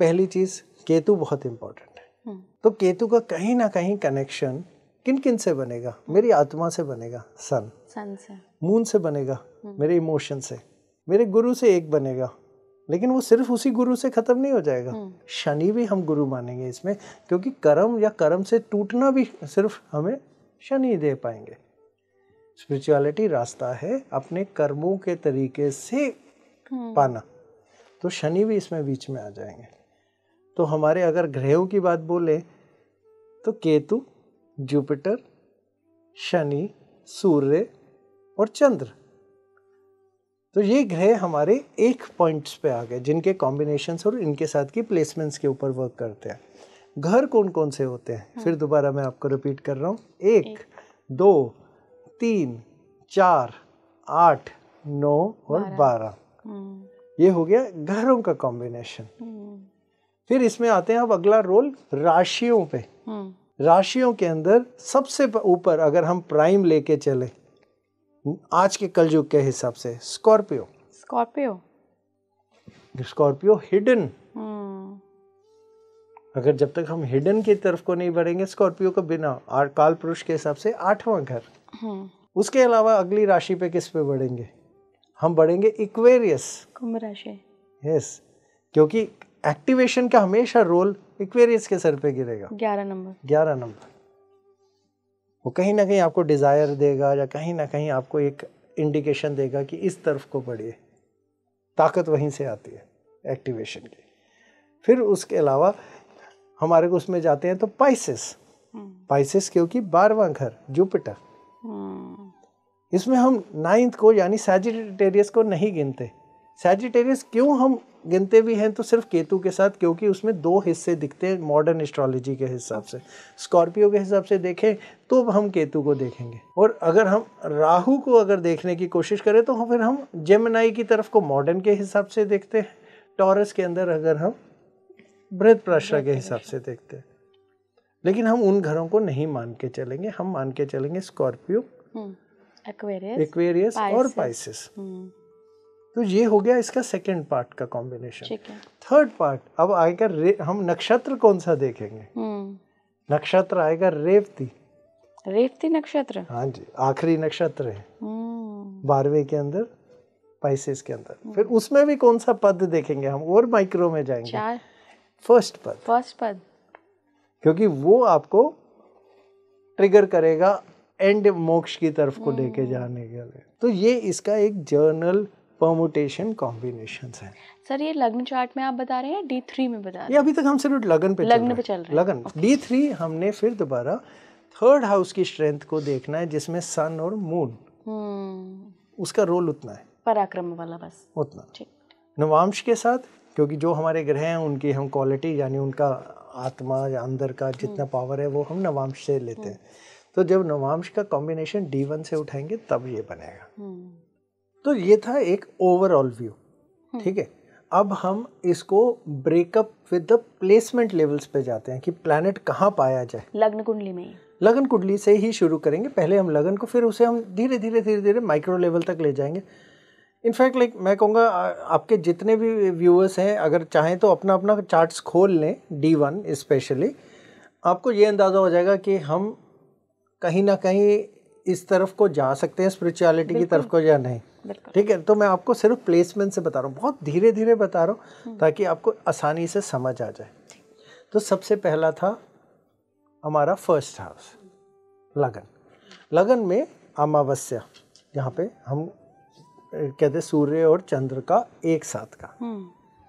पहली चीज़, केतु बहुत इम्पोर्टेंट है। तो केतु का कहीं ना कहीं कनेक्शन किन किन से बनेगा? मेरी आत्मा से बनेगा, सन से। मून से बनेगा, मेरे इमोशन से। मेरे गुरु से एक बनेगा, लेकिन वो सिर्फ उसी गुरु से खत्म नहीं हो जाएगा। शनि भी हम गुरु मानेंगे इसमें, क्योंकि कर्म या कर्म से टूटना भी सिर्फ हमें शनि दे पाएंगे। स्पिरिचुअलिटी रास्ता है अपने कर्मों के तरीके से पाना, तो शनि भी इसमें बीच में आ जाएंगे। तो हमारे अगर ग्रहों की बात बोले तो केतु, जुपिटर, शनि, सूर्य और चंद्र, तो ये ग्रह हमारे एक पॉइंट्स पे आ गए, जिनके कॉम्बिनेशंस और इनके साथ की प्लेसमेंट्स के ऊपर वर्क करते हैं। घर कौन कौन से होते हैं? फिर दोबारा मैं आपको रिपीट कर रहा हूँ, 1, 2, 3, 4, 8, 9 और 12। ये हो गया घरों का कॉम्बिनेशन। फिर इसमें आते हैं अब अगला रोल राशियों पे। राशियों के अंदर सबसे ऊपर अगर हम प्राइम लेके चले आज के कलयुग के हिसाब से स्कॉर्पियो। Scorpio, Scorpio hidden. अगर जब तक हम हिडन की तरफ को नहीं बढ़ेंगे स्कॉर्पियो को बिना काल पुरुष के हिसाब से 8वां घर। उसके अलावा अगली राशि पे किस पे बढ़ेंगे? हम बढ़ेंगे इक्वेरियस, कुंभ राशि। यस, क्योंकि एक्टिवेशन का हमेशा रोल इक्वेरियस के सर पे गिरेगा। 11 नंबर। 11 नंबर वो कहीं ना कहीं आपको डिजायर देगा या कहीं ना कहीं आपको एक इंडिकेशन देगा कि इस तरफ को बढ़िए। ताकत वहीं से आती है एक्टिवेशन की। फिर उसके अलावा हमारे को उसमें जाते हैं तो पाइसेस। पाइसेस क्योंकि 12वां घर जुपिटर। इसमें हम 9th को यानी सैजिटेरियस को नहीं गिनते। सैजिटेरियस क्यों हम गिनते भी हैं तो सिर्फ केतु के साथ, क्योंकि उसमें 2 हिस्से दिखते हैं मॉडर्न एस्ट्रोलॉजी के हिसाब से। स्कॉर्पियो के हिसाब से देखें तो हम केतु को देखेंगे, और अगर हम राहु को अगर देखने की कोशिश करें तो फिर हम जेमिनी की तरफ को मॉडर्न के हिसाब से देखते हैं। टॉरस के अंदर अगर हम बृहस्पति के हिसाब से देखते हैं। लेकिन हम उन घरों को नहीं मान के चलेंगे, हम मान के चलेंगे स्कॉर्पियो, एक्वेरियस और पाइसेस। तो ये हो गया इसका सेकंड पार्ट का कॉम्बिनेशन। थर्ड पार्ट अब आएगा हम नक्षत्र कौन सा देखेंगे? नक्षत्र आएगा रेवती। रेवती नक्षत्र, हाँ जी, आखिरी नक्षत्र है 12वें के अंदर, पाइसेस के अंदर। फिर उसमें भी कौन सा पद देखेंगे हम, और माइक्रो में जाएंगे। फर्स्ट पद, क्योंकि वो आपको ट्रिगर करेगा एंड मोक्ष की तरफ को लेके जाने के लिए। तो ये इसका एक जर्नल परमुटेशन कॉम्बिनेशंस हैं। सर ये लग्न चार्ट में आप बता रहे हैं D3 में बता रहे हैं? ये अभी तक हम सिर्फ लगन पे चल रहे हैं। लगन D3 हमने फिर दोबारा 3rd हाउस की स्ट्रेंथ को देखना है, जिसमें सन और मून। उसका रोल उतना है, पराक्रम वाला, बस उतना। नवांश के साथ, क्योंकि जो हमारे ग्रह हैं उनकी हम क्वालिटी यानी उनका आत्मा या अंदर का जितना पावर है वो हम नवांश से लेते हैं। तो जब नवांश का कॉम्बिनेशन D1 से उठाएंगे तब ये बनेगा। तो ये था एक ओवरऑल व्यू, ठीक है। अब हम इसको breakup with the placement levels पे जाते हैं कि प्लैनेट कहाँ पाया जाए। लग्न कुंडली में, लगन कुंडली से ही शुरू करेंगे। पहले हम लगन को, फिर उसे हम धीरे धीरे माइक्रो लेवल तक ले जाएंगे। इनफैक्ट मैं कहूँगा आपके जितने भी व्यूअर्स हैं अगर चाहें तो अपना अपना चार्ट्स खोल लें, D1 स्पेशली, आपको ये अंदाज़ा हो जाएगा कि हम कहीं ना कहीं इस तरफ को जा सकते हैं स्पिरिचुअलिटी की तरफ को या नहीं। ठीक है, तो मैं आपको सिर्फ प्लेसमेंट से बता रहा हूँ, बहुत धीरे धीरे बता रहा हूँ ताकि आपको आसानी से समझ आ जाए। तो सबसे पहला था हमारा फर्स्ट हाउस, लगन। लगन में अमावस्या, जहाँ पे हम कहते हैं सूर्य और चंद्र का एक साथ का,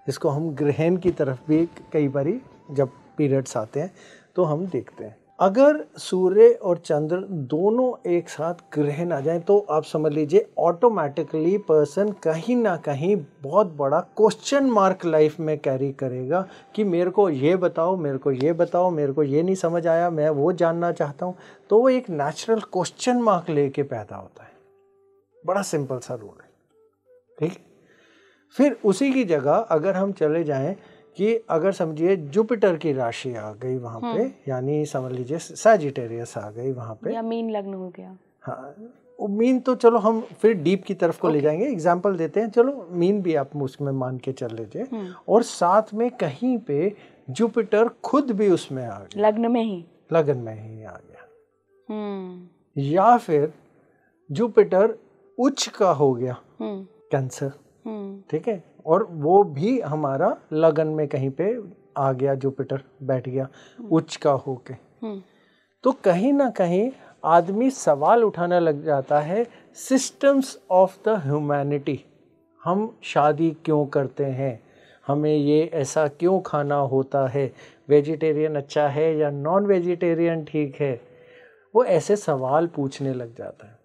जिसको हम ग्रहण की तरफ भी कई बारी जब पीरियड्स आते हैं तो हम देखते हैं। अगर सूर्य और चंद्र दोनों एक साथ ग्रहण आ जाए तो आप समझ लीजिए ऑटोमेटिकली पर्सन कहीं ना कहीं बहुत बड़ा क्वेश्चन मार्क लाइफ में कैरी करेगा कि मेरे को ये बताओ, मेरे को ये बताओ, मेरे को ये नहीं समझ आया, मैं वो जानना चाहता हूँ। तो वो एक नेचुरल क्वेश्चन मार्क लेके पैदा होता है। बड़ा सिंपल सा रूल है, ठीक। फिर उसी की जगह अगर हम चले जाएं कि अगर समझिए जुपिटर की राशि आ गई वहाँ पे, यानी समझ लीजिए सैजिटेरियस आ गई वहाँ पे, या मीन लग्न हो गया। हाँ, मीन तो चलो हम फिर डीप की तरफ को ले जाएंगे, एग्जाम्पल देते हैं। चलो मीन भी आप उसमें मान के चल लीजिए, और साथ में कहीं पे जुपिटर खुद भी उसमें आ गया, लगन में ही आ गया। या फिर जुपिटर उच्च का हो गया, कैंसर, ठीक है, और वो भी हमारा लगन में कहीं पे आ गया, जुपिटर बैठ गया उच्च का होके। तो कहीं ना कहीं आदमी सवाल उठाने लग जाता है सिस्टम्स ऑफ द ह्यूमैनिटी। हम शादी क्यों करते हैं, हमें ये ऐसा क्यों खाना होता है, वेजिटेरियन अच्छा है या नॉन वेजिटेरियन ठीक है, वो ऐसे सवाल पूछने लग जाता है।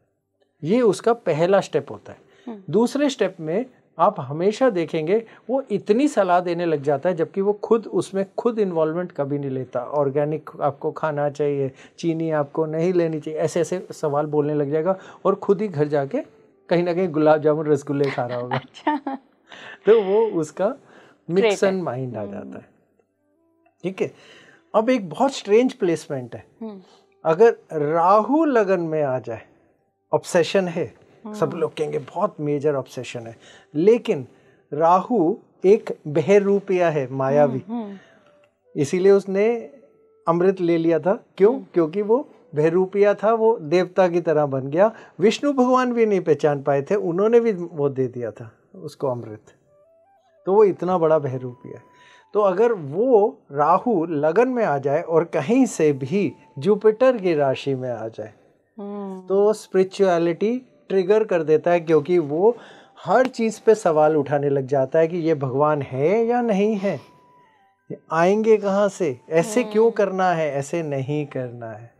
ये उसका पहला स्टेप होता है। दूसरे स्टेप में आप हमेशा देखेंगे वो इतनी सलाह देने लग जाता है जबकि वो उसमें खुद इन्वॉल्वमेंट कभी नहीं लेता। ऑर्गेनिक आपको खाना चाहिए, चीनी आपको नहीं लेनी चाहिए, ऐसे ऐसे सवाल बोलने लग जाएगा, और खुद ही घर जाके कहीं ना कहीं गुलाब जामुन रसगुल्ले खा रहा होगा। अच्छा। तो वो उसका मिक्स एंड माइंड आ जाता है। ठीक है। अब एक बहुत स्ट्रेंज प्लेसमेंट है, अगर राहु लगन में आ जाए, ऑब्सेशन है, सब लोग कहेंगे बहुत मेजर ऑब्सेशन है, लेकिन राहु एक बहरूपिया है, मायावी, इसीलिए उसने अमृत ले लिया था। क्यों? क्योंकि वो बहरूपिया था, वो देवता की तरह बन गया। विष्णु भगवान भी नहीं पहचान पाए थे, उन्होंने भी वो दे दिया था उसको अमृत, तो वो इतना बड़ा बहरूपिया है। तो अगर वो राहु लगन में आ जाए और कहीं से भी जुपिटर की राशि में आ जाए तो स्पिरिचुअलिटी ट्रिगर कर देता है, क्योंकि वो हर चीज़ पे सवाल उठाने लग जाता है कि ये भगवान है या नहीं है, आएंगे कहाँ से, ऐसे क्यों करना है, ऐसे नहीं करना है।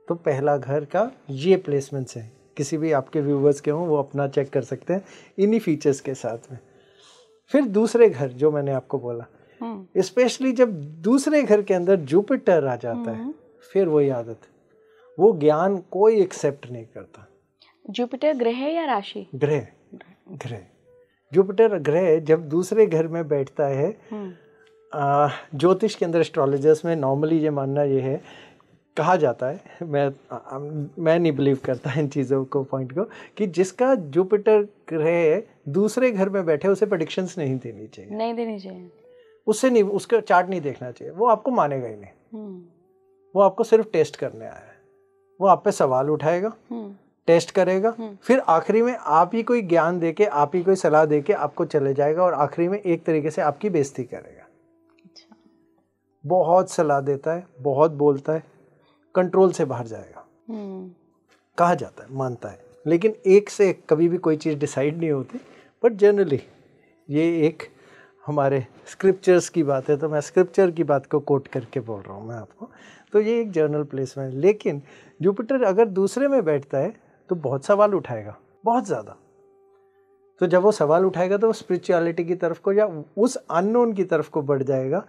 तो पहला घर का ये प्लेसमेंट्स है, किसी भी आपके व्यूवर्स के हों वो अपना चेक कर सकते हैं इन्हीं फीचर्स के साथ में। फिर दूसरे घर जो मैंने आपको बोला, स्पेशली जब दूसरे घर के अंदर जुपिटर आ जाता है, फिर वही आदत, वो ज्ञान कोई एक्सेप्ट नहीं करता। जुपिटर ग्रह या राशि? ग्रह, ग्रह। जुपिटर ग्रह जब दूसरे घर में बैठता है, ज्योतिष के अंदर, एस्ट्रोलॉजर्स में नॉर्मली ये मानना ये है, कहा जाता है, मैं नहीं बिलीव करता इन चीज़ों को, पॉइंट को, कि जिसका जुपिटर ग्रह दूसरे घर में बैठे उसे प्रेडिक्शंस नहीं देनी चाहिए, नहीं देनी चाहिए, उससे नहीं, उसका चार्ट नहीं देखना चाहिए, वो आपको मानेगा ही नहीं। वो आपको सिर्फ टेस्ट करने आया है, वो आप पे सवाल उठाएगा, टेस्ट करेगा, फिर आखिरी में आप ही कोई ज्ञान देके, आप ही कोई सलाह देके आपको चले जाएगा, और आखिरी में एक तरीके से आपकी बेइज्जती करेगा। अच्छा। बहुत सलाह देता है, बहुत बोलता है, कंट्रोल से बाहर जाएगा, कहा जाता है, मानता है, लेकिन एक से एक कभी भी कोई चीज़ डिसाइड नहीं होती। बट जनरली ये एक हमारे स्क्रिप्चर्स की बात है, तो मैं स्क्रिप्चर की बात को कोट करके बोल रहा हूँ मैं आपको। तो ये एक जर्नल प्लेसमेंट, लेकिन जुपिटर अगर दूसरे में बैठता है तो बहुत सवाल उठाएगा, बहुत ज़्यादा। तो जब वो सवाल उठाएगा तो वो स्पिरिचुअलिटी की तरफ को या उस अननोन की तरफ को बढ़ जाएगा,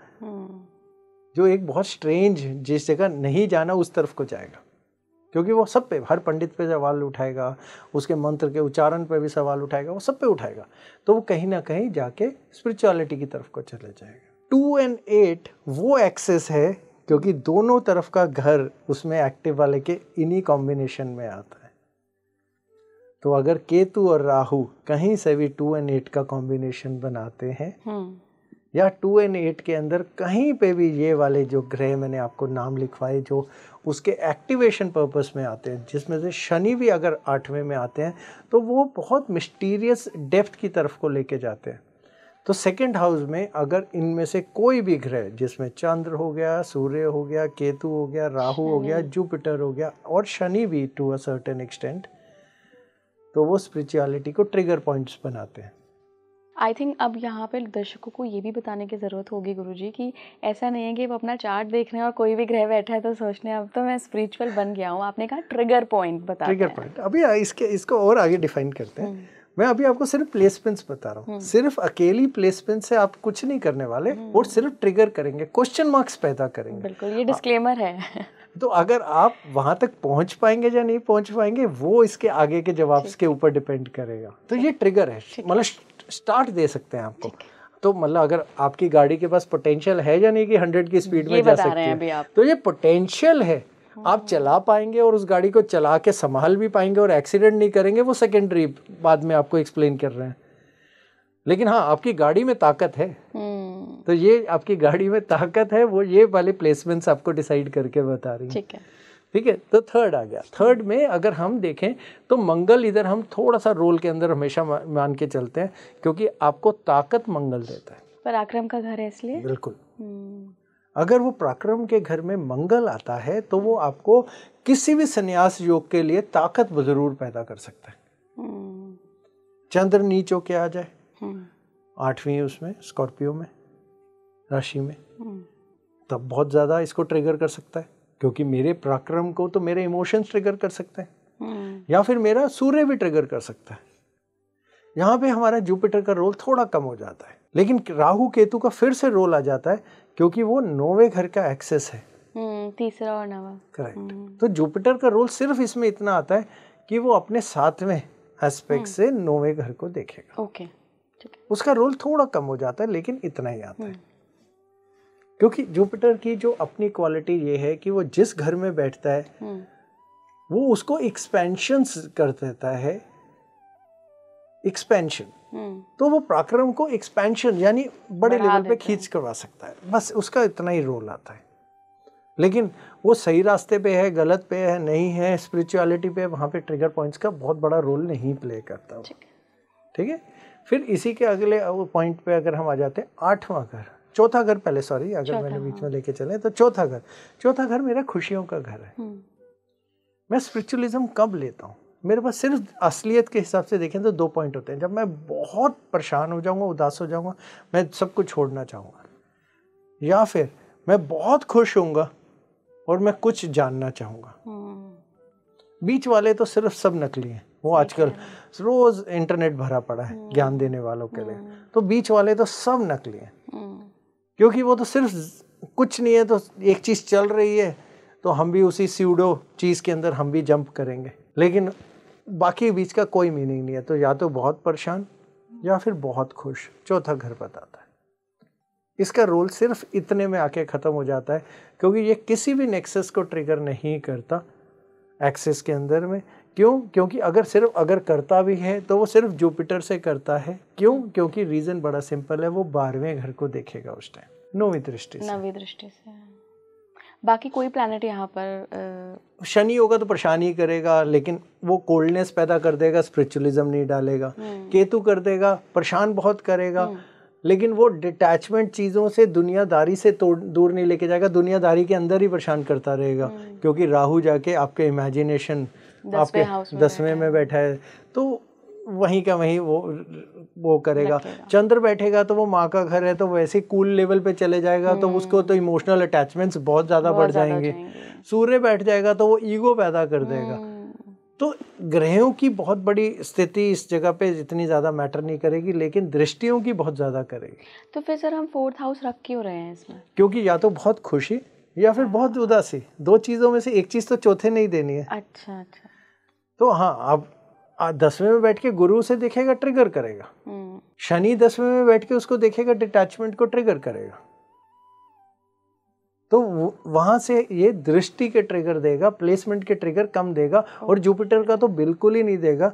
जो एक बहुत स्ट्रेंज, जिस जगह नहीं जाना उस तरफ को जाएगा, क्योंकि वो सब पे, हर पंडित पे सवाल उठाएगा, उसके मंत्र के उच्चारण पे भी सवाल उठाएगा, वो सब पे उठाएगा, तो वो कहीं ना कहीं जाके स्पिरिचुअलिटी की तरफ को चले जाएगा। 2 और 8 वो एक्सेस है, क्योंकि दोनों तरफ का घर उसमें एक्टिव वाले के इन्हीं कॉम्बिनेशन में आता है। तो अगर केतु और राहु कहीं से भी 2 और 8 का कॉम्बिनेशन बनाते हैं, या 2 और 8 के अंदर कहीं पे भी ये वाले जो ग्रह मैंने आपको नाम लिखवाए जो उसके एक्टिवेशन पर्पस में आते हैं, जिसमें से शनि भी अगर 8वें में आते हैं तो वो बहुत मिस्टीरियस डेप्थ की तरफ को लेके जाते हैं। तो सेकंड हाउस में अगर इनमें से कोई भी ग्रह, जिसमें चंद्र हो गया, सूर्य हो गया, केतु हो गया, राहु हो गया, जुपिटर हो गया और शनि भी टू अ सर्टेन एक्सटेंट, तो वो स्पिरिचुअलिटी को ट्रिगर पॉइंट्स बनाते हैं। आई थिंक अब यहाँ पे दर्शकों को ये भी बताने की ज़रूरत होगी गुरुजी कि ऐसा नहीं है कि वो अपना चार्ट देख रहे हैं और कोई भी ग्रह बैठा है तो सोच रहे हैं अब तो मैं स्पिरिचुअल बन गया हूँ। आपने कहा ट्रिगर पॉइंट बता, ट्रिगर पॉइंट अभी इसको और आगे डिफाइन करते हैं। मैं अभी आपको सिर्फ प्लेसमेंट्स बता रहा हूँ, सिर्फ अकेली प्लेसमेंट से आप कुछ नहीं करने वाले, और सिर्फ ट्रिगर करेंगे, क्वेश्चन मार्क्स पैदा करेंगे। बिल्कुल, ये डिस्क्लेमर है। तो अगर आप वहां तक पहुंच पाएंगे या नहीं पहुंच पाएंगे वो इसके आगे के जवाब के ऊपर डिपेंड करेगा। तो ये ट्रिगर है, मतलब स्टार्ट दे सकते हैं आपको। तो मतलब अगर आपकी गाड़ी के पास पोटेंशियल है या नहीं कि 100 की स्पीड में जा सकती है, तो ये पोटेंशियल है, आप चला पाएंगे और उस गाड़ी को चला के संभाल भी पाएंगे और एक्सीडेंट नहीं करेंगे, वो सेकेंडरी बाद में आपको एक्सप्लेन कर रहे हैं। लेकिन हाँ, आपकी गाड़ी में ताकत है, तो ये आपकी गाड़ी में ताकत है, वो ये वाले प्लेसमेंट्स आपको डिसाइड करके बता रही है। ठीक है। तो थर्ड आ गया। थर्ड में अगर हम देखें तो मंगल इधर हम थोड़ा सा रोल के अंदर हमेशा मान के चलते हैं, क्योंकि आपको ताकत मंगल देता है, पराक्रम का घर है इसलिए। बिल्कुल। अगर वो पराक्रम के घर में मंगल आता है तो वो आपको किसी भी संन्यास योग के लिए ताकत जरूर पैदा कर सकता है। चंद्र नीच होके आ जाए 8वीं उसमें स्कॉर्पियो में राशि में, तब बहुत ज्यादा इसको ट्रिगर कर सकता है, क्योंकि मेरे पराक्रम को तो मेरे इमोशंस ट्रिगर कर सकते हैं, या फिर मेरा सूर्य भी ट्रिगर कर सकता है। यहाँ पे हमारा जुपिटर का रोल थोड़ा कम हो जाता है, लेकिन राहु केतु का फिर से रोल आ जाता है, क्योंकि वो 9वें घर का एक्सेस है, तीसरा और 9वां। करेक्ट। तो जुपिटर का रोल सिर्फ इसमें इतना आता है कि वो अपने 7वें एस्पेक्ट से 9वें घर को देखेगा। ओके, उसका रोल थोड़ा कम हो जाता है, लेकिन इतना ही आता है। क्योंकि जुपिटर की जो अपनी क्वालिटी ये है कि वो जिस घर में बैठता है वो उसको एक्सपेंशन कर देता है, एक्सपेंशन। तो वो पराक्रम को एक्सपेंशन यानी बड़े लेवल पे खींच करवा सकता है, बस उसका इतना ही रोल आता है। लेकिन वो सही रास्ते पे है, गलत पे है, नहीं है, स्पिरिचुअलिटी पे, वहाँ पे ट्रिगर पॉइंट्स का बहुत बड़ा रोल नहीं प्ले करता वो। ठीक है। फिर इसी के अगले पॉइंट पे अगर हम आ जाते हैं, 8वां घर, चौथा घर पहले, सॉरी अगर मैंने बीच में लेके चले तो चौथा घर मेरा खुशियों का घर है। मैं स्पिरिचुअलिज्म कब लेता हूँ, मेरे पास सिर्फ असलियत के हिसाब से देखें तो 2 पॉइंट होते हैं। जब मैं बहुत परेशान हो जाऊंगा, उदास हो जाऊंगा, मैं सब कुछ छोड़ना चाहूँगा, या फिर मैं बहुत खुश होऊंगा और मैं कुछ जानना चाहूँगा। बीच वाले तो सिर्फ सब नकली हैं, वो आजकल रोज इंटरनेट भरा पड़ा है ज्ञान देने वालों के लिए, तो बीच वाले तो सब नकली हैं। क्योंकि वो तो सिर्फ कुछ नहीं है, तो एक चीज़ चल रही है तो हम भी उसी स्यूडो चीज़ के अंदर हम भी जंप करेंगे, लेकिन बाकी बीच का कोई मीनिंग नहीं है। तो या तो बहुत परेशान या फिर बहुत खुश, चौथा घर बताता है। इसका रोल सिर्फ इतने में आके ख़त्म हो जाता है, क्योंकि ये किसी भी नेक्सस को ट्रिगर नहीं करता एक्सिस के अंदर में। क्यों? क्योंकि अगर करता भी है तो वो सिर्फ जुपिटर से करता है। क्यों? क्योंकि रीज़न बड़ा सिंपल है, वो 12वें घर को देखेगा उस टाइम, 9वीं दृष्टि से। बाकी कोई प्लैनेट यहाँ पर शनि होगा तो परेशान ही करेगा, लेकिन वो कोल्डनेस पैदा कर देगा, स्पिरिचुअलिज्म नहीं डालेगा। केतु कर देगा, परेशान बहुत करेगा, लेकिन वो डिटैचमेंट चीज़ों से, दुनियादारी से दूर नहीं लेके जाएगा, दुनियादारी के अंदर ही परेशान करता रहेगा। क्योंकि राहु जाके आपके इमेजिनेशन आपके 10वें में बैठा है, तो वहीं का वहीं वो करेगा। चंद्र बैठेगा तो वो माँ का घर है, तो वैसे कूल लेवल पे चले जाएगा, तो उसको तो इमोशनल अटैचमेंट्स बहुत ज़्यादा बढ़ जाएंगे। सूर्य बैठ जाएगा तो वो ईगो पैदा कर देगा। तो ग्रहों की बहुत बड़ी स्थिति इस जगह पे इतनी ज़्यादा मैटर नहीं करेगी, लेकिन दृष्टियों की बहुत ज़्यादा करेगी। तो फिर सर हम 4th हाउस रख क्यों रहे हैं इसमें? क्योंकि या तो बहुत खुशी या फिर बहुत उदासी, 2 चीज़ों में से एक चीज़ तो चौथे नहीं देनी है। अच्छा। तो हाँ, अब 10वें में बैठ के गुरु से देखेगा, ट्रिगर करेगा। शनि 10वें में बैठ के उसको देखेगा, डिटैचमेंट को ट्रिगर करेगा। तो वहां से ये दृष्टि के ट्रिगर देगा, प्लेसमेंट के ट्रिगर कम देगा, और जुपिटर का तो बिल्कुल ही नहीं देगा।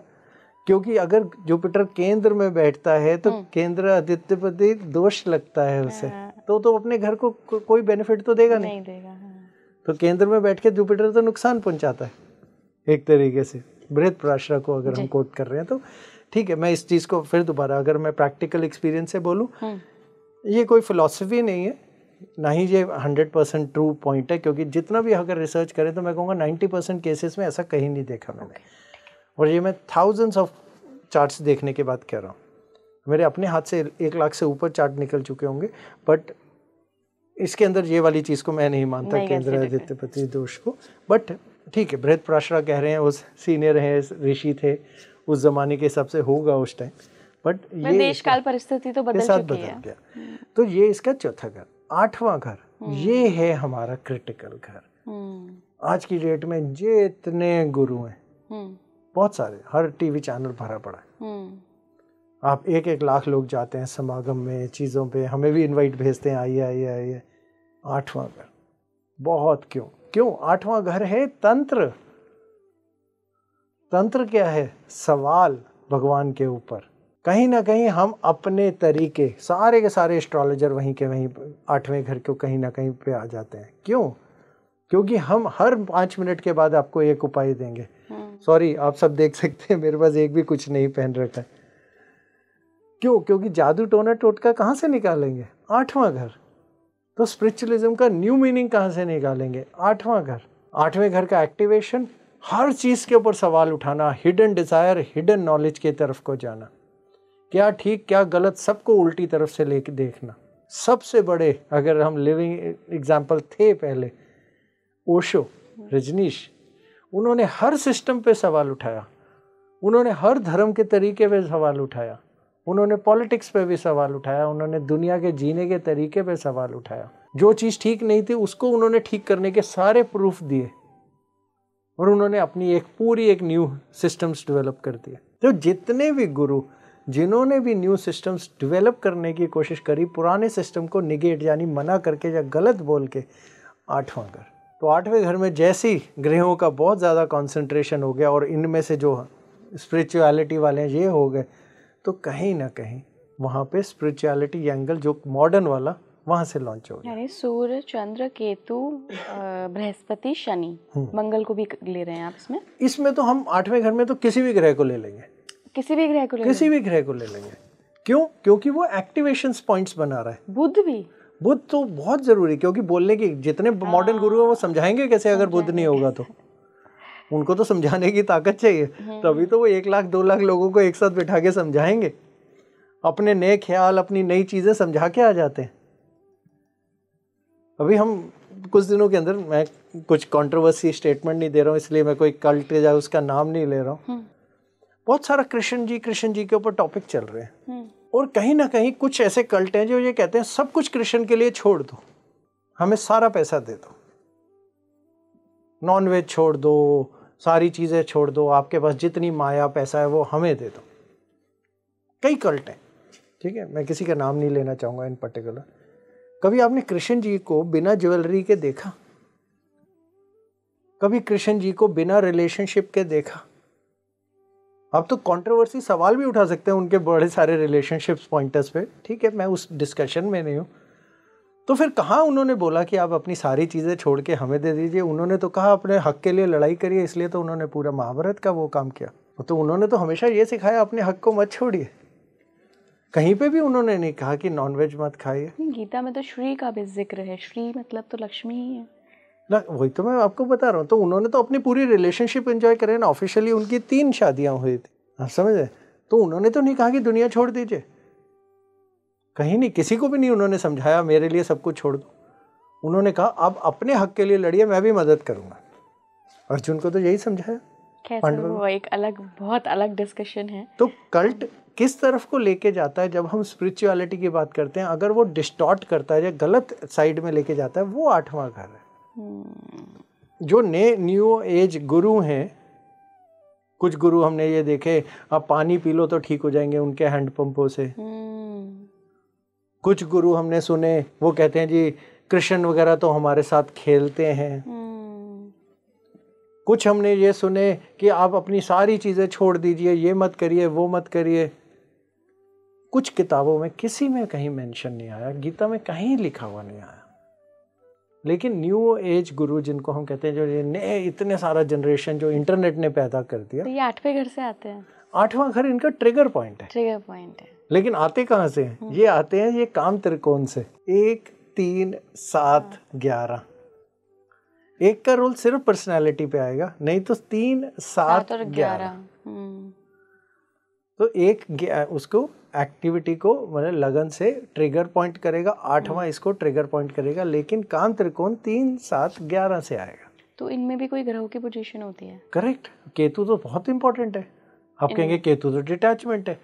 क्योंकि अगर जुपिटर केंद्र में बैठता है तो केंद्र आदित्यपति दोष लगता है उसे, तो अपने घर को कोई बेनिफिट तो देगा नहीं देगा। तो केंद्र में बैठ के जुपिटर तो नुकसान पहुंचाता है एक तरीके से। बृहस्पति को अगर हम कोट कर रहे हैं तो ठीक है। मैं इस चीज़ को फिर दोबारा अगर मैं प्रैक्टिकल एक्सपीरियंस से बोलूँ, ये कोई फिलॉसफी नहीं है, ना ही ये 100% ट्रू पॉइंट है, क्योंकि जितना भी अगर रिसर्च करें तो मैं कहूँगा 90% केसेस में ऐसा कहीं नहीं देखा मैंने। और ये मैं थाउजेंड्स ऑफ चार्ट्स देखने के बाद कह रहा हूँ। मेरे अपने हाथ से 1 लाख से ऊपर चार्ट निकल चुके होंगे, बट इसके अंदर ये वाली चीज़ को मैं नहीं मानता, केंद्र आदित्यपति दोष को। बट ठीक है, बृहस्पति कह रहे हैं, उस सीनियर हैं, ऋषि थे, उस जमाने के हिसाब से होगा उस टाइम, बट ये देश काल परिस्थिति तो बदल चुकी है। तो ये इसका चौथा घर। 8वां घर ये है हमारा क्रिटिकल घर। आज की डेट में जितने गुरु हैं, बहुत सारे, हर टीवी चैनल भरा पड़ा है। आप 1-1 लाख लोग जाते हैं समागम में, चीज़ों पे, हमें भी इनवाइट भेजते हैं, आइए आइए आइए। 8वां घर बहुत क्यों 8वां घर है तंत्र। तंत्र क्या है? सवाल भगवान के ऊपर। कहीं ना कहीं हम अपने तरीके, सारे के सारे एस्ट्रोलॉजर वहीं के वहीं 8वें घर को कहीं ना कहीं पे आ जाते हैं। क्यों? क्योंकि हम हर 5 मिनट के बाद आपको एक उपाय देंगे। सॉरी, आप सब देख सकते हैं, मेरे पास एक भी कुछ नहीं पहन रखा है। क्यों? क्योंकि जादू टोना टोटका कहाँ से निकालेंगे? 8वां घर। तो स्पिरिचुअलिज्म का न्यू मीनिंग कहाँ से निकालेंगे? 8वां घर। 8वें घर का एक्टिवेशन, हर चीज़ के ऊपर सवाल उठाना, हिडन डिज़ायर, हिडन नॉलेज की तरफ को जाना, क्या ठीक क्या गलत सबको उल्टी तरफ से लेके देखना। सबसे बड़े अगर हम लिविंग एग्जाम्पल थे पहले, ओशो, रजनीश, उन्होंने हर सिस्टम पे सवाल उठाया, उन्होंने हर धर्म के तरीके पे सवाल उठाया, उन्होंने पॉलिटिक्स पे भी सवाल उठाया, उन्होंने दुनिया के जीने के तरीके पे सवाल उठाया। जो चीज़ ठीक नहीं थी उसको उन्होंने ठीक करने के सारे प्रूफ दिए, और उन्होंने अपनी एक पूरी न्यू सिस्टम्स डेवलप कर दिए। तो जितने भी गुरु जिन्होंने भी न्यू सिस्टम्स डेवलप करने की कोशिश करी, पुराने सिस्टम को निगेट यानी मना करके या गलत बोल के, 8वां घर। तो 8वें घर में जैसे ही ग्रहों का बहुत ज़्यादा कंसंट्रेशन हो गया और इनमें से जो स्पिरिचुअलिटी वाले हैं ये हो गए, तो कहीं ना कहीं वहाँ पे स्पिरिचुअलिटी एंगल जो मॉडर्न वाला वहाँ से लॉन्च हो गया। यानी सूर्य, चंद्र, केतु, बृहस्पति, शनि, मंगल को भी ले रहे हैं आप इसमें? इसमें तो हम 8वें घर में तो किसी भी ग्रह को ले लेंगे, किसी भी ग्रह को ले लेंगे। क्यों? क्योंकि वो एक्टिवेशन पॉइंट्स बना रहा है। बुध तो बहुत जरूरी, क्योंकि बोलने की जितने मॉडर्न गुरु है वो समझाएंगे कैसे अगर बुध नहीं होगा तो। उनको तो समझाने की ताकत चाहिए, तभी तो वो 1 लाख 2 लाख लोगों को एक साथ बिठा के समझाएंगे, अपने नए ख्याल, अपनी नई चीजें समझा के आ जाते हैं। अभी हम कुछ दिनों के अंदर, मैं कुछ कंट्रोवर्सी स्टेटमेंट नहीं दे रहा हूँ इसलिए मैं कोई कल्ट या उसका नाम नहीं ले रहा हूँ, बहुत सारा कृष्ण जी के ऊपर टॉपिक चल रहे हैं, और कहीं ना कहीं कुछ ऐसे कल्ट हैं जो ये कहते हैं सब कुछ कृष्ण के लिए छोड़ दो, हमें सारा पैसा दे दो, नॉन वेज छोड़ दो, सारी चीजें छोड़ दो, आपके पास जितनी माया पैसा है वो हमें दे दो। कई कल्ट हैं, ठीक है, मैं किसी का नाम नहीं लेना चाहूंगा इन पर्टिकुलर। कभी आपने कृष्ण जी को बिना ज्वेलरी के देखा? कभी कृष्ण जी को बिना रिलेशनशिप के देखा? आप तो कंट्रोवर्सी सवाल भी उठा सकते हैं उनके बड़े सारे रिलेशनशिप्स पॉइंटर्स पे, ठीक है, मैं उस डिस्कशन में नहीं हूं। तो फिर कहाँ उन्होंने बोला कि आप अपनी सारी चीजें छोड़ के हमें दे दीजिए? उन्होंने तो कहा अपने हक के लिए लड़ाई करिए, इसलिए तो उन्होंने पूरा महाभारत का वो काम किया। तो उन्होंने तो हमेशा ये सिखाया अपने हक को मत छोड़िए। कहीं पे भी उन्होंने नहीं कहा कि नॉनवेज मत खाइए। गीता में तो श्री का भी जिक्र है, श्री मतलब तो लक्ष्मी ही है ना, वही तो मैं आपको बता रहा हूँ। तो उन्होंने तो अपनी पूरी रिलेशनशिप एंजॉय करे ना, ऑफिशियली उनकी 3 शादियां हुई थी, आप समझे? तो उन्होंने तो नहीं कहा कि दुनिया छोड़ दीजिए, कहीं नहीं, किसी को भी नहीं उन्होंने समझाया मेरे लिए सब कुछ छोड़ दो। उन्होंने कहा आप अपने हक के लिए लड़िए, मैं भी मदद करूंगा। अर्जुन को तो यही समझाया। वो एक अलग, बहुत अलग डिस्कशन है। तो कल्ट किस तरफ को लेके जाता है जब हम स्पिरिचुअलिटी की बात करते हैं, अगर वो डिस्टॉर्ट करता है या गलत साइड में लेके जाता है, वो 8वां घर है। जो न्यू एज गुरु हैं, कुछ गुरु हमने ये देखे, आप पानी पी लो तो ठीक हो जाएंगे उनके हैंड पंपों से। कुछ गुरु हमने सुने वो कहते हैं जी कृष्ण वगैरह तो हमारे साथ खेलते हैं। कुछ हमने ये सुने कि आप अपनी सारी चीजें छोड़ दीजिए, ये मत करिए, वो मत करिए। कुछ किताबों में किसी में कहीं मेंशन नहीं आया, गीता में कहीं लिखा हुआ नहीं आया। लेकिन न्यू एज गुरु जिनको हम कहते हैं, जो ये नए इतने सारा जनरेशन जो इंटरनेट ने पैदा कर दिया, तो ये 8वें घर से आते हैं। 8वां घर इनका ट्रिगर पॉइंट है। लेकिन आते कहाँ से हैं? ये आते हैं ये काम त्रिकोण से, 1 3 7 11। एक का रोल सिर्फ पर्सनालिटी पे आएगा, नहीं तो 3 7 और 11। तो एक उसको एक्टिविटी को मतलब लगन से ट्रिगर पॉइंट करेगा, 8वां इसको ट्रिगर पॉइंट करेगा, लेकिन काम त्रिकोण 3 7 11 से आएगा। तो इनमें भी कोई ग्रहों की पोजीशन होती है? करेक्ट। केतु तो बहुत इंपॉर्टेंट है। आप कहेंगे केतु तो डिटैचमेंट है।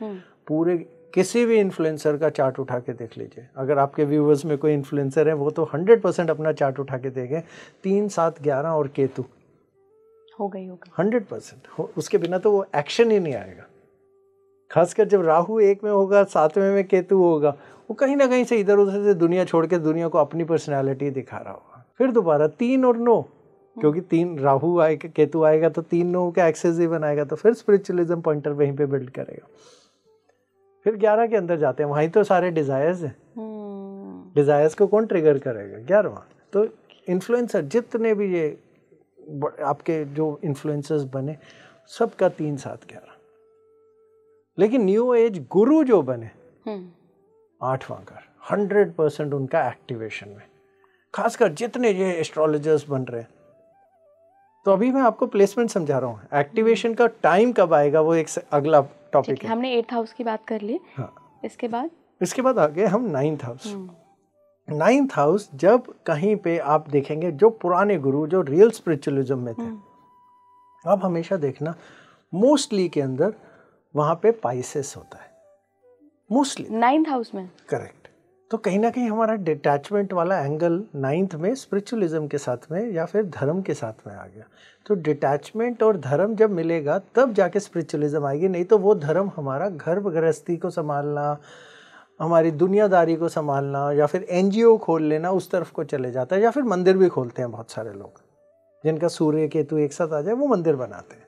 पूरे किसी भी इन्फ्लुएंसर का चार्ट उठा के देख लीजिए, अगर आपके व्यूवर्स में कोई इन्फ्लुएंसर है वो तो 100% अपना चार्ट उठा के देखें, 3 7 11 और केतु होगा 100%। उसके बिना तो वो एक्शन ही नहीं आएगा। खासकर जब राहु 1 में होगा, 7वें में केतु होगा, वो कहीं ना कहीं से इधर उधर से दुनिया छोड़ के दुनिया को अपनी पर्सनैलिटी दिखा रहा होगा। फिर दोबारा 3 और 9, क्योंकि 3 राहु आएगा, केतु आएगा तो 3 9 का एक्सेस ही बनाएगा, तो फिर स्पिरिचुअलिज्म पॉइंटर वहीं पे बिल्ड करेगा। फिर 11 के अंदर जाते हैं, वहीं तो सारे डिजायर्स हैं। डिजायर्स को कौन ट्रिगर करेगा? 11वां। तो इन्फ्लुएंसर जितने भी ये आपके जो इन्फ्लुएंसर्स बने, सबका 3 7 11। लेकिन न्यू एज गुरु जो बने 8वां घर, 100% उनका एक्टिवेशन में, खासकर जितने ये एस्ट्रोलॉजर्स बन रहे हैं। तो अभी मैं आपको प्लेसमेंट समझा रहा हूँ, एक्टिवेशन का टाइम कब आएगा वो एक अगला टॉपिक है। हमने 8th हाउस की बात कर ली। हाँ। इसके बाद आगे हम 9th हाउस। 9th हाउस जब कहीं पे आप देखेंगे, जो पुराने गुरु जो रियल स्पिरिचुअलिज्म में थे, आप हमेशा देखना मोस्टली के अंदर वहां पे पाइसेस होता है, मोस्टली 9th हाउस में। करेक्ट। तो कहीं ना कहीं हमारा डिटैचमेंट वाला एंगल 9th में स्पिरिचुअलिज्म के साथ में या फिर धर्म के साथ में आ गया। तो डिटैचमेंट और धर्म जब मिलेगा तब जाके स्पिरिचुअलिज्म आएगी, नहीं तो वो धर्म हमारा घर गृहस्थी को संभालना, हमारी दुनियादारी को संभालना या फिर NGO खोल लेना उस तरफ को चले जाता है। या फिर मंदिर भी खोलते हैं बहुत सारे लोग, जिनका सूर्य केतु एक साथ आ जाए वो मंदिर बनाते हैं।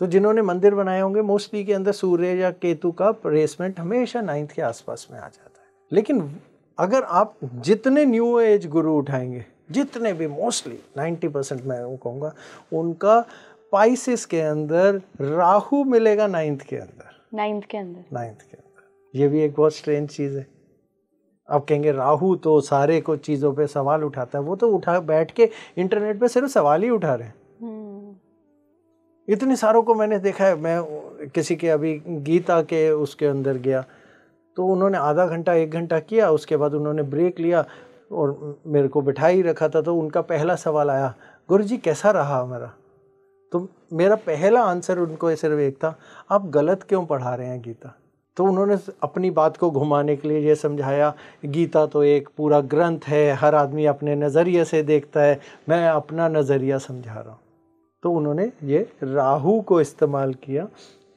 तो जिन्होंने मंदिर बनाए होंगे मोस्टली के अंदर सूर्य या केतु का प्लेसमेंट हमेशा 9th के आसपास में आ जाता है। लेकिन अगर आप जितने न्यू एज गुरु उठाएंगे, जितने भी मोस्टली 90% मैं वो कहूँगा, उनका पाइसिस के अंदर राहु मिलेगा 9th के अंदर। 9th के अंदर। 9th के अंदर। ये भी एक बहुत स्ट्रेंज चीज़ है। आप कहेंगे राहु तो सारे को चीज़ों पे सवाल उठाता है, वो तो उठा बैठ के इंटरनेट पे सिर्फ सवाल ही उठा रहे हैं। इतने सारों को मैंने देखा है। मैं किसी के अभी गीता के उसके अंदर गया तो उन्होंने आधा घंटा 1 घंटा किया, उसके बाद उन्होंने ब्रेक लिया और मेरे को बिठा ही रखा था। तो उनका पहला सवाल आया, गुरुजी कैसा रहा हमारा? तो मेरा पहला आंसर उनको सिर्फ एक था, आप गलत क्यों पढ़ा रहे हैं गीता? तो उन्होंने अपनी बात को घुमाने के लिए ये समझाया, गीता तो एक पूरा ग्रंथ है, हर आदमी अपने नज़रिए से देखता है, मैं अपना नज़रिया समझा रहा हूँ। तो उन्होंने ये राहु को इस्तेमाल किया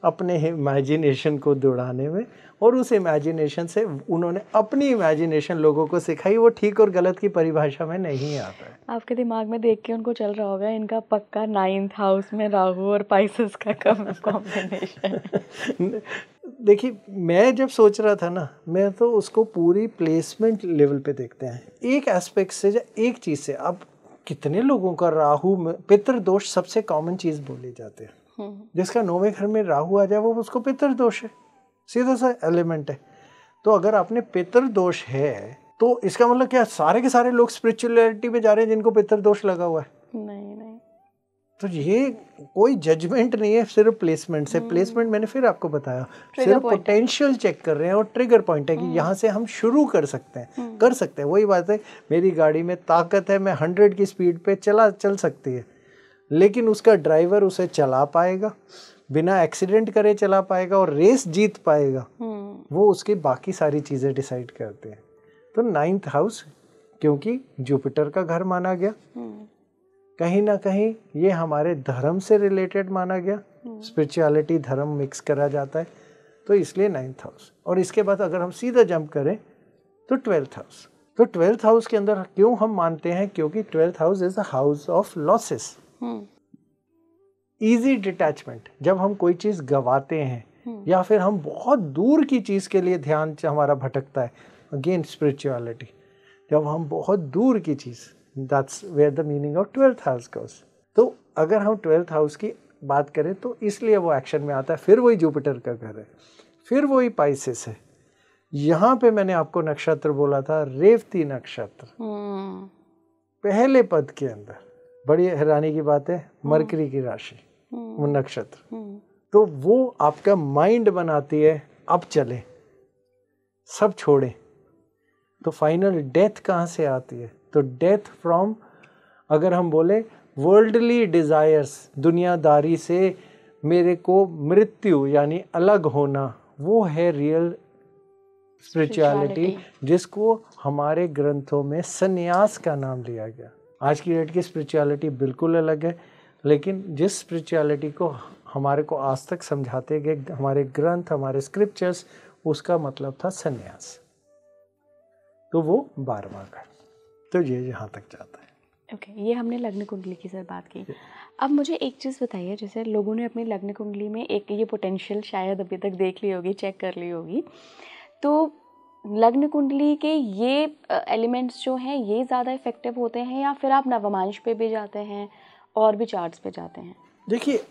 अपने इमेजिनेशन को दौड़ाने में, और उस इमेजिनेशन से उन्होंने अपनी इमेजिनेशन लोगों को सिखाई। वो ठीक और गलत की परिभाषा में नहीं आता है। आपके दिमाग में देख के उनको चल रहा होगा इनका पक्का 9th हाउस में राहु और पाइसेस का कॉम्बिनेशन। देखिए, मैं जब सोच रहा था ना, मैं तो उसको पूरी प्लेसमेंट लेवल पे देखते हैं, एक एस्पेक्ट से या एक चीज़ से। अब कितने लोगों का राहु में पितृदोष सबसे कॉमन चीज़ बोली जाती है। जिसका 9वें घर में राहु आ जाए वो उसको पितृदोष है, सीधा सा एलिमेंट है। तो अगर आपने पितृदोष है तो इसका मतलब क्या सारे के सारे लोग स्पिरिचुअलिटी में जा रहे हैं जिनको पितृदोष लगा हुआ है? नहीं। तो ये कोई जजमेंट नहीं है, सिर्फ प्लेसमेंट से। प्लेसमेंट मैंने फिर आपको बताया, सिर्फ पोटेंशियल चेक कर रहे हैं और ट्रिगर पॉइंट है कि यहाँ से हम शुरू कर सकते हैं, कर सकते हैं। वही बात है, मेरी गाड़ी में ताकत है, मैं 100 की स्पीड पे चल सकती है, लेकिन उसका ड्राइवर उसे चला पाएगा, बिना एक्सीडेंट करे चला पाएगा और रेस जीत पाएगा, वो उसकी बाकी सारी चीज़ें डिसाइड करते हैं। तो 9th हाउस क्योंकि जुपिटर का घर माना गया, कहीं ना कहीं ये हमारे धर्म से रिलेटेड माना गया, स्पिरिचुअलिटी धर्म मिक्स करा जाता है, तो इसलिए 9th हाउस। और इसके बाद अगर हम सीधा जंप करें तो 12th हाउस। तो 12th हाउस के अंदर क्यों हम मानते हैं? क्योंकि 12th house is the house of losses, easy detachment. जब हम कोई चीज़ गवाते हैं या फिर हम बहुत दूर की चीज़ के लिए ध्यान हमारा भटकता है, अगेन स्पिरिचुअलिटी, जब हम बहुत दूर की चीज़, that's where the meaning of 12th house goes. तो अगर हम 12th हाउस की बात करें तो इसलिए वो एक्शन में आता है। फिर वही जुपिटर का घर है, फिर वही पाइसेस है। यहाँ पे मैंने आपको नक्षत्र बोला था, रेवती नक्षत्र पहले पद के अंदर। बड़ी हैरानी की बात है, मरकरी की राशि वो नक्षत्र, तो वो आपका माइंड बनाती है अब चले, सब छोड़े। तो फाइनल डेथ कहाँ से आती है? तो डेथ फ्रॉम, अगर हम बोले वर्ल्डली डिजायर्स, दुनियादारी से मेरे को मृत्यु यानी अलग होना, वो है रियल स्पिरिचुअलिटी, जिसको हमारे ग्रंथों में संन्यास का नाम लिया गया। आज की डेट की स्पिरिचुअलिटी बिल्कुल अलग है, लेकिन जिस स्पिरिचुअलिटी को हमारे को आज तक समझाते गए हमारे ग्रंथ, हमारे स्क्रिप्चर्स, उसका मतलब था संन्यास। तो वो 12वां घर, तो ये यहाँ तक जाता है। ओके, ये हमने लग्न कुंडली की सर बात की। अब मुझे एक चीज़ बताइए, जैसे लोगों ने अपनी लग्न कुंडली में एक ये पोटेंशियल शायद अभी तक देख ली होगी, चेक कर ली होगी, तो लग्न कुंडली के ये एलिमेंट्स जो हैं ये ज़्यादा इफेक्टिव होते हैं, या फिर आप नवमांश पे भी जाते हैं और भी चार्ट्स पे जाते हैं? देखिए,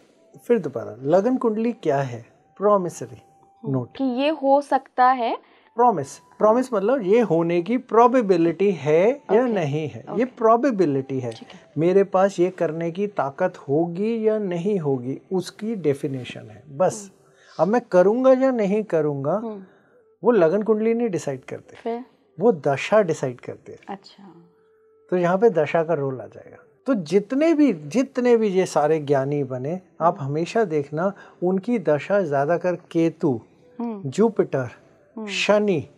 फिर दोबारा, लग्न कुंडली क्या है? प्रॉमिसरी नोट कि ये हो सकता है। प्रॉमिस मतलब ये होने की प्रोबेबिलिटी है या नहीं है, ये प्रोबेबिलिटी है। मेरे पास ये करने की ताकत होगी या नहीं होगी, उसकी डेफिनेशन है बस। अब मैं करूँगा या नहीं करूँगा वो लगन कुंडली नहीं डिसाइड करते, फिर वो दशा डिसाइड करते हैं। अच्छा, तो यहाँ पे दशा का रोल आ जाएगा। तो जितने भी ये सारे ज्ञानी बने, आप हमेशा देखना उनकी दशा ज़्यादातर केतु, जुपिटर, शनि,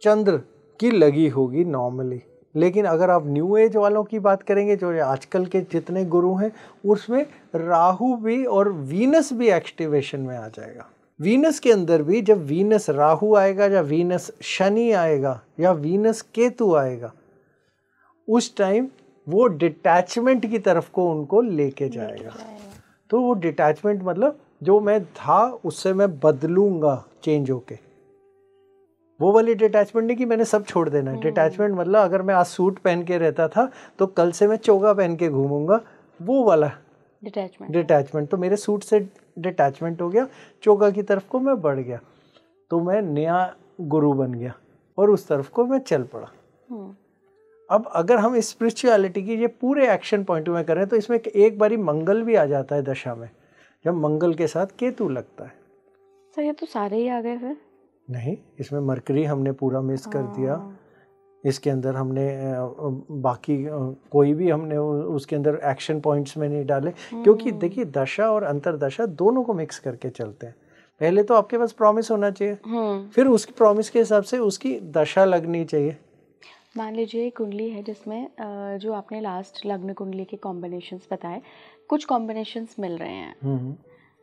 चंद्र की लगी होगी नॉर्मली। लेकिन अगर आप न्यू एज वालों की बात करेंगे, जो आजकल के जितने गुरु हैं, उसमें राहु भी और वीनस भी एक्टिवेशन में आ जाएगा। वीनस के अंदर भी जब वीनस राहु आएगा या वीनस शनि आएगा या वीनस केतु आएगा, उस टाइम वो डिटैचमेंट की तरफ को उनको लेके जाएगा। तो वो डिटैचमेंट मतलब जो मैं था उससे मैं बदलूंगा चेंज होके, वो वाली डिटैचमेंट नहीं कि मैंने सब छोड़ देना है। डिटैचमेंट मतलब अगर मैं आज सूट पहन के रहता था तो कल से मैं चोगा पहन के घूमूंगा, वो वाला डिटैचमेंट। तो मेरे सूट से डिटैचमेंट हो गया, चोगा की तरफ को मैं बढ़ गया, तो मैं नया गुरु बन गया और उस तरफ को मैं चल पड़ा। अब अगर हम स्पिरिचुअलिटी की ये पूरे एक्शन पॉइंट में करें तो इसमें एक बारी मंगल भी आ जाता है दशा में, जब मंगल के साथ केतु लगता है। सर ये तो सारे ही आ गए फिर? नहीं, इसमें मरकरी हमने पूरा मिस कर दिया। इसके अंदर हमने बाकी कोई भी हमने उसके अंदर एक्शन पॉइंट्स में नहीं डाले, क्योंकि देखिए दशा और अंतरदशा दोनों को मिक्स करके चलते हैं। पहले तो आपके पास प्रॉमिस होना चाहिए, फिर उसकी प्रॉमिस के हिसाब से उसकी दशा लगनी चाहिए। मान लीजिए कुंडली है जिसमें जो आपने लास्ट लग्न कुंडली के कॉम्बिनेशंस बताए, कुछ कॉम्बिनेशंस मिल रहे हैं,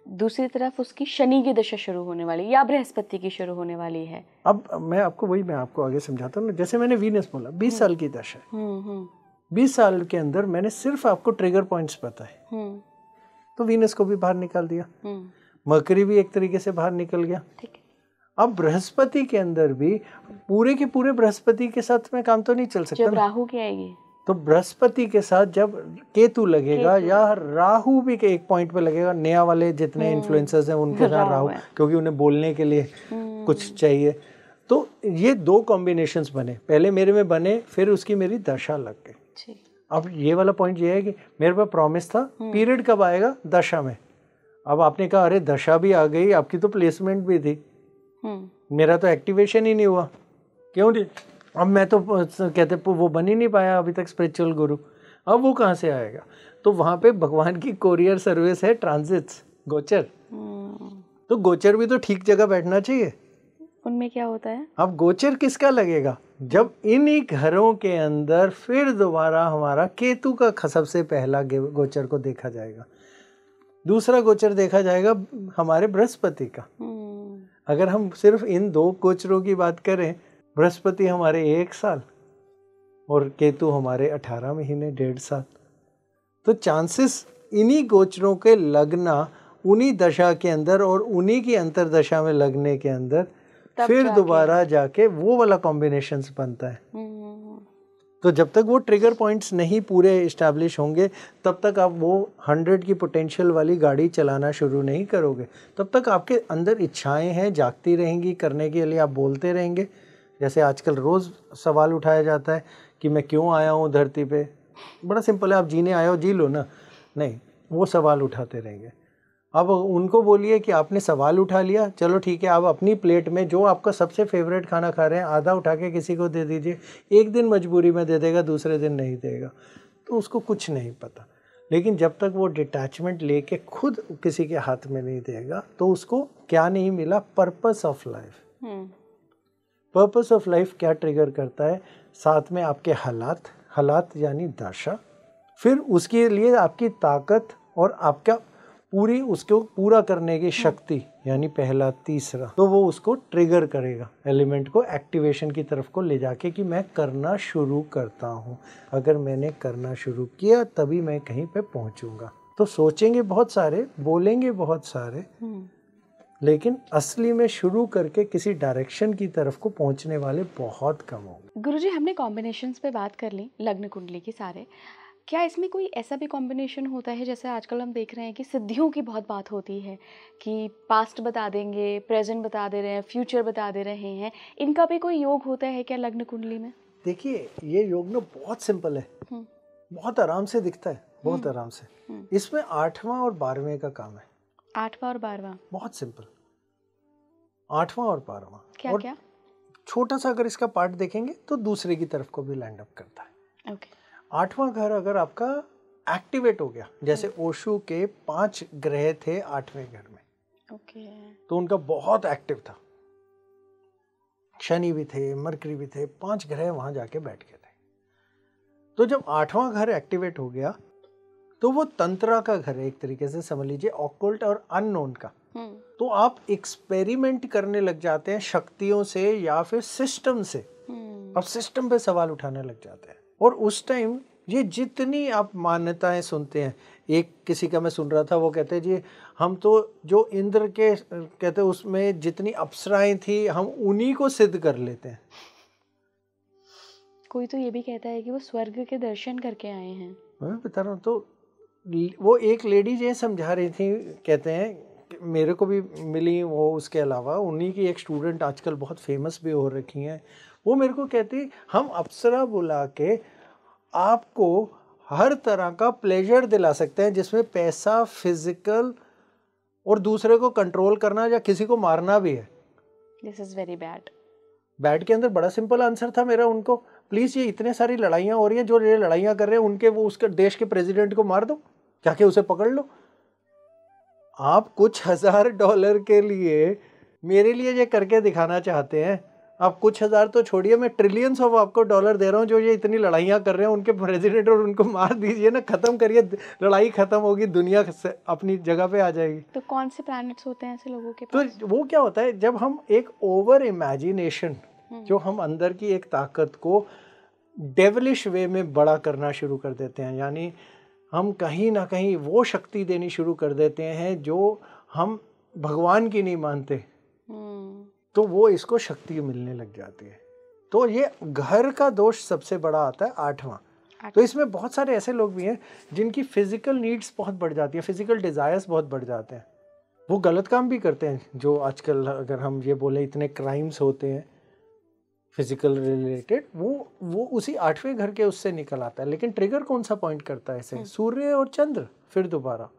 दूसरी तरफ उसकी शनि की दशा शुरू होने वाली या बृहस्पति की शुरू होने वाली है। अब मैं आपको आगे समझाता हूँ। जैसे मैंने वीनस बोला 20 साल की दशा है, 20 साल के अंदर मैंने सिर्फ आपको ट्रिगर पॉइंट्स बताए, तो वीनस को भी बाहर निकाल दिया, मरकरी भी एक तरीके से बाहर निकल गया। ठीक है। अब बृहस्पति के अंदर भी पूरे के पूरे बृहस्पति के साथ में काम तो नहीं चल सकता। जब राहु की आएगी तो बृहस्पति के साथ जब केतु लगेगा या राहु भी के एक पॉइंट पे लगेगा, नया वाले जितने इन्फ्लुएंसर्स हैं उनके साथ राहु, क्योंकि उन्हें बोलने के लिए कुछ चाहिए। तो ये दो कॉम्बिनेशंस बने, पहले मेरे में बने, फिर उसकी मेरी दशा लग गई। अब ये वाला पॉइंट ये है कि मेरे पास प्रॉमिस था, पीरियड कब आएगा? दशा में। अब आपने कहा अरे दशा भी आ गई, आपकी तो प्लेसमेंट भी थी, मेरा तो एक्टिवेशन ही नहीं हुआ, क्यों नहीं? अब मैं तो कहते वो बन ही नहीं पाया अभी तक स्पिरिचुअल गुरु, अब वो कहाँ से आएगा? तो वहाँ पे भगवान की कोरियर सर्विस है, ट्रांजिट्स, गोचर। तो गोचर भी तो ठीक जगह बैठना चाहिए। उनमें क्या होता है? अब गोचर किसका लगेगा? जब इन्हीं घरों के अंदर फिर दोबारा हमारा केतु का सबसे पहला गोचर को देखा जाएगा, दूसरा गोचर देखा जाएगा हमारे बृहस्पति का। अगर हम सिर्फ इन दो गोचरों की बात करें, बृहस्पति हमारे 1 साल और केतु हमारे 18 महीने, 1.5 साल, तो चांसेस इन्हीं गोचरों के लगना उन्हीं दशा के अंदर और उन्हीं की अंतरदशा में लगने के अंदर फिर दोबारा जाके वो वाला कॉम्बिनेशंस बनता है। तो जब तक वो ट्रिगर पॉइंट्स नहीं पूरे इस्टेब्लिश होंगे तब तक आप वो 100 की पोटेंशियल वाली गाड़ी चलाना शुरू नहीं करोगे। तब तक आपके अंदर इच्छाएं हैं, जागती रहेंगी, करने के लिए आप बोलते रहेंगे। जैसे आजकल रोज़ सवाल उठाया जाता है कि मैं क्यों आया हूँ धरती पे। बड़ा सिंपल है, आप जीने आए हो, जी लो ना। नहीं, वो सवाल उठाते रहेंगे। अब उनको बोलिए कि आपने सवाल उठा लिया, चलो ठीक है, आप अपनी प्लेट में जो आपका सबसे फेवरेट खाना खा रहे हैं आधा उठा के किसी को दे दीजिए। एक दिन मजबूरी में दे देगा, दूसरे दिन नहीं देगा, तो उसको कुछ नहीं पता। लेकिन जब तक वो डिटैचमेंट लेके खुद किसी के हाथ में नहीं देगा तो उसको क्या नहीं मिला? Purpose of life. Purpose of life क्या ट्रिगर करता है? साथ में आपके हालात यानी दशा, फिर उसके लिए आपकी ताकत और आपका पूरी उसको पूरा करने की शक्ति यानी पहला, तीसरा, तो वो उसको ट्रिगर करेगा, एलिमेंट को एक्टिवेशन की तरफ को ले जाके कि मैं करना शुरू करता हूँ। अगर मैंने करना शुरू किया तभी मैं कहीं पे पहुँचूंगा। तो सोचेंगे बहुत सारे, बोलेंगे बहुत सारे, लेकिन असली में शुरू करके किसी डायरेक्शन की तरफ को पहुँचने वाले बहुत कम होंगे। गुरुजी, हमने कॉम्बिनेशंस पे बात कर ली लग्न कुंडली की सारे, क्या इसमें कोई ऐसा भी कॉम्बिनेशन होता है जैसे आजकल हम देख रहे हैं कि सिद्धियों की बहुत बात होती है कि पास्ट बता देंगे, प्रेजेंट बता दे रहे हैं, फ्यूचर बता दे रहे हैं, इनका भी कोई योग होता है क्या लग्न कुंडली में? देखिए, ये योग ना बहुत सिंपल है, बहुत आराम से दिखता है, बहुत आराम से। इसमें 8वां और 12वें का काम है। 8वां और 12वां बहुत सिंपल, 8वां और 12वां। क्या और क्या? छोटा सा अगर इसका पार्ट देखेंगे तो दूसरे की तरफ को भी लैंड अप करता है। ओके। 8वां घर अगर आपका एक्टिवेट हो गया, जैसे ओशो के 5 ग्रह थे 8वें घर में, ओके, तो उनका बहुत एक्टिव था। शनि भी थे, मरकरी भी थे, 5 ग्रह वहां जाके बैठ गए थे। तो जब 8वां घर एक्टिवेट हो गया तो वो तंत्रा का घर है, एक तरीके से समझ लीजिए, ऑकल्ट और अननोन का। तो आप एक्सपेरिमेंट करने लग जाते हैं शक्तियों से या फिर सिस्टम से। आप सिस्टम पे सवाल उठाने लग जाते हैं। और उस टाइम ये जितनी आप मान्यताएं सुनते हैं, एक किसी का मैं सुन रहा था, वो कहते हैं जी हम तो जो इंद्र के कहते हैं उसमें जितनी अप्सराएं थी हम उन्हीं को सिद्ध कर लेते हैं। कोई तो ये भी कहता है कि वो स्वर्ग के दर्शन करके आए हैं। मैं बता रहा हूँ। तो वो एक लेडी ये समझा रही थी, कहते हैं मेरे को भी मिली वो, उसके अलावा उन्हीं की एक स्टूडेंट आजकल बहुत फेमस भी हो रखी हैं, वो मेरे को कहती हम अप्सरा बुला के आपको हर तरह का प्लेजर दिला सकते हैं जिसमें पैसा, फिजिकल और दूसरे को कंट्रोल करना या किसी को मारना भी है। This is very bad. Bad के अंदर बड़ा सिंपल आंसर था मेरा उनको, प्लीज ये इतने सारी लड़ाइयाँ हो रही हैं, जो ये लड़ाइयाँ कर रहे हैं उनके वो उसके देश के प्रेसिडेंट को मार दो, जाके उसे पकड़ लो। आप कुछ $1000 के लिए मेरे लिए ये करके दिखाना चाहते हैं? आप कुछ हजार तो छोड़िए, मैं ट्रिलियंस ऑफ आपको डॉलर दे रहा हूँ, जो ये इतनी लड़ाइयाँ कर रहे हैं उनके प्रेसिडेंट, और उनको मार दीजिए ना, खत्म करिए, लड़ाई खत्म होगी, दुनिया अपनी जगह पे आ जाएगी। तो कौन से प्लैनेट्स होते हैं ऐसे लोगों के पास? तो वो क्या होता है, जब हम एक ओवर इमेजिनेशन, जो हम अंदर की एक ताकत को डेविलिश वे में बड़ा करना शुरू कर देते हैं, यानी हम कहीं ना कहीं वो शक्ति देनी शुरू कर देते हैं जो हम भगवान की नहीं मानते, तो वो इसको शक्ति मिलने लग जाती है। तो ये घर का दोष सबसे बड़ा आता है 8वां। तो इसमें बहुत सारे ऐसे लोग भी हैं जिनकी फिजिकल नीड्स बहुत बढ़ जाती है, फिजिकल डिजायर्स बहुत बढ़ जाते हैं, वो गलत काम भी करते हैं। जो आजकल अगर हम ये बोले इतने क्राइम्स होते हैं फिजिकल रिलेटेड, वो उसी 8वें घर के उससे निकल आता है। लेकिन ट्रिगर कौन सा पॉइंट करता है इसे? सूर्य और चंद्र। फिर दोबारा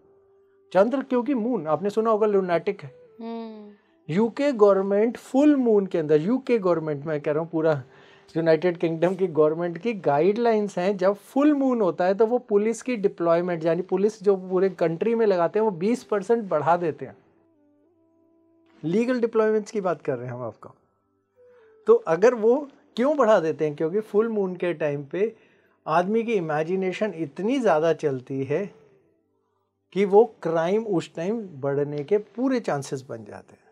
चंद्र, क्योंकि मून आपने सुना होगा लूनाटिक है। यूके गवर्नमेंट फुल मून के अंदर, यूके गवर्नमेंट मैं कह रहा हूँ, पूरा यूनाइटेड किंगडम की गवर्नमेंट की गाइडलाइंस हैं, जब फुल मून होता है तो वो पुलिस की डिप्लॉयमेंट, यानी पुलिस जो पूरे कंट्री में लगाते हैं, वो 20% बढ़ा देते हैं। लीगल डिप्लॉयमेंट्स की बात कर रहे हैं हम आपको। तो अगर वो क्यों बढ़ा देते हैं? क्योंकि फुल मून के टाइम पे आदमी की इमेजिनेशन इतनी ज़्यादा चलती है कि वो क्राइम उस टाइम बढ़ने के पूरे चांसेस बन जाते हैं।